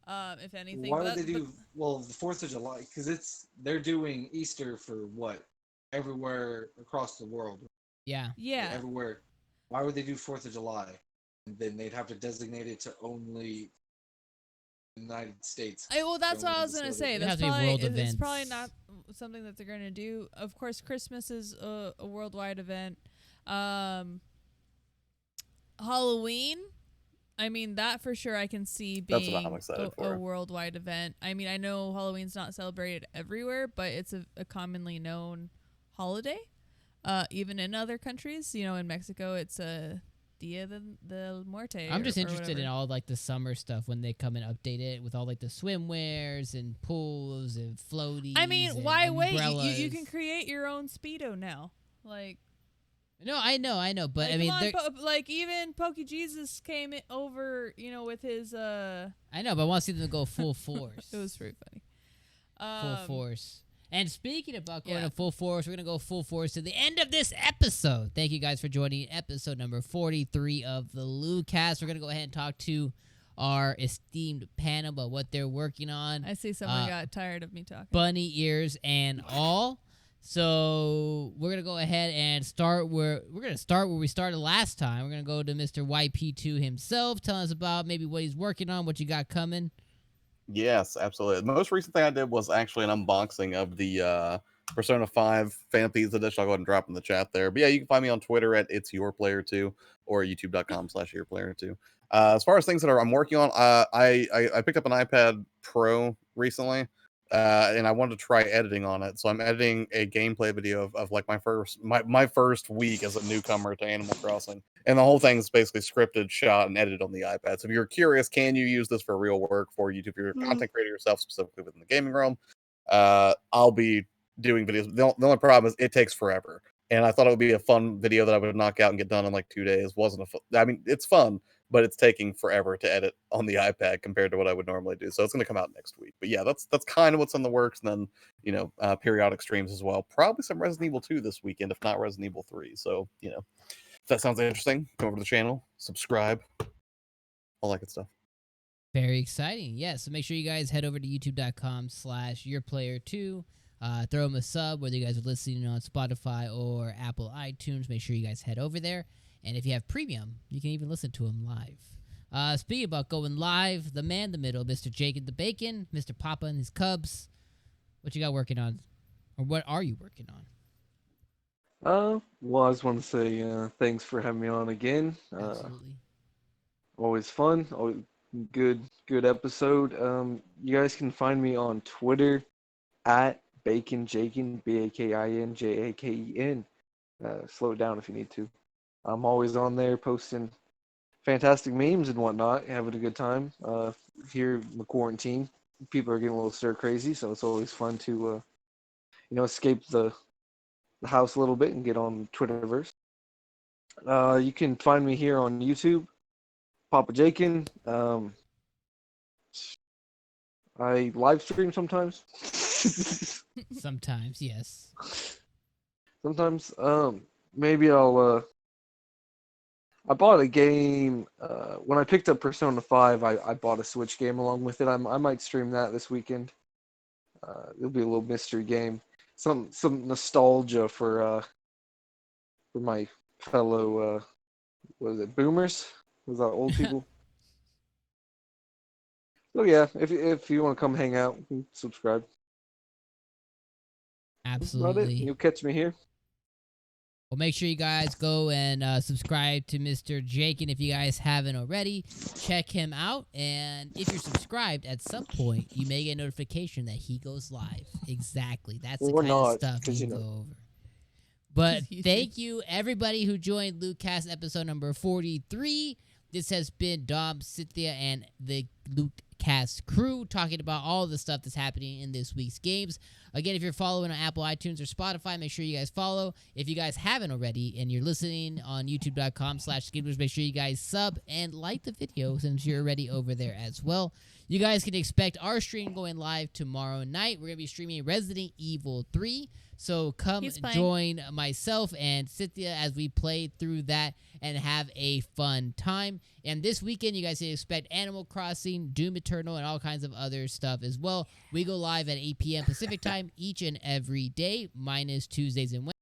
If anything. Why would they do the 4th of July? Because they're doing Easter for what? Everywhere across the world. Yeah. Everywhere. Why would they do 4th of July? And then they'd have to designate it to only the United States. Well, that's what I was gonna say. That's it's probably not something that they're gonna do. Of course, Christmas is a worldwide event. Halloween. I mean, that for sure I can see being a worldwide event. I mean, I know Halloween's not celebrated everywhere, but it's a commonly known holiday. Even in other countries, you know, in Mexico, it's a Dia de Muerte. I'm just interested in all like the summer stuff when they come and update it with all like the swimwears and pools and floaties. I mean, why wait? You can can create your own Speedo now. Like. No, I know, but like, I mean, like even Pokey Jesus came over, you know, with his. I know, but I want to see them go full force. It was pretty funny. Full force. And speaking about going to full force, we're gonna go full force to the end of this episode. Thank you guys for joining episode number 43 of the LootCast. We're gonna go ahead and talk to our esteemed panel about what they're working on. I see someone got tired of me talking. Bunny ears and all. So we're gonna go ahead and start where we started last time. We're gonna go to Mr. YP2 himself, telling us about maybe what he's working on, what you got coming. Yes, absolutely. The most recent thing I did was actually an unboxing of the Persona 5 Fan Thieves edition. I'll go ahead and drop in the chat there. But yeah, you can find me on Twitter at itsyourplayer2 or youtube.com/yourplayer2. As far as things that I'm working on, I picked up an iPad Pro recently. And I wanted to try editing on it, so I'm editing a gameplay video of like my first week as a newcomer to Animal Crossing, and the whole thing is basically scripted, shot, and edited on the iPad. So if you're curious, can you use this for real work for YouTube? If you're a content creator yourself, specifically within the gaming realm, I'll be doing videos. The only problem is it takes forever, and I thought it would be a fun video that I would knock out and get done in like 2 days. I mean, it's fun, but it's taking forever to edit on the iPad compared to what I would normally do. So it's going to come out next week. But yeah, that's kind of what's in the works. And then, you know, periodic streams as well. Probably some Resident Evil 2 this weekend, if not Resident Evil 3. So, you know, if that sounds interesting, come over to the channel, subscribe, all that good stuff. Very exciting. Yeah, so make sure you guys head over to youtube.com/yourplayer2. Throw them a sub, whether you guys are listening on Spotify or Apple iTunes. Make sure you guys head over there. And if you have premium, you can even listen to them live. Speaking about going live, the man in the middle, Mr. Jacob the Bacon, Mr. Papa and his Cubs. What you got working on? Or what are you working on? Well, I just want to say thanks for having me on again. Absolutely. Always fun. Always good episode. You guys can find me on Twitter at BaconJaken, BakinJaken. Slow it down if you need to. I'm always on there posting fantastic memes and whatnot, having a good time. Here in the quarantine, people are getting a little stir crazy, so it's always fun to escape the house a little bit and get on Twitterverse. You can find me here on YouTube, Papa Jaken. I live stream sometimes. Sometimes, yes. Sometimes, maybe I'll. I bought a game when I picked up Persona 5. I bought a Switch game along with it. I might stream that this weekend. It'll be a little mystery game. Some nostalgia for my fellow what is it, boomers? Was that old people? So yeah, if you want to come hang out, subscribe. That's about it. Absolutely. You'll catch me here. Well, make sure you guys go and subscribe to Mr. Jake. And if you guys haven't already, check him out. And if you're subscribed, at some point, you may get a notification that he goes live. Exactly. That's the kind of stuff we go over. But thank you, everybody who joined LootCast episode number 43. This has been Dom, Cynthia, and the LootCast crew talking about all the stuff that's happening in this week's games. Again, if you're following on Apple, iTunes, or Spotify, make sure you guys follow. If you guys haven't already and you're listening on youtube.com/Skidwars, make sure you guys sub and like the video since you're already over there as well. You guys can expect our stream going live tomorrow night. We're going to be streaming Resident Evil 3. So come join myself and Cynthia as we play through that and have a fun time. And this weekend, you guys can expect Animal Crossing, Doom Eternal, and all kinds of other stuff as well. We go live at 8 p.m. Pacific time each and every day, minus Tuesdays and Wednesdays.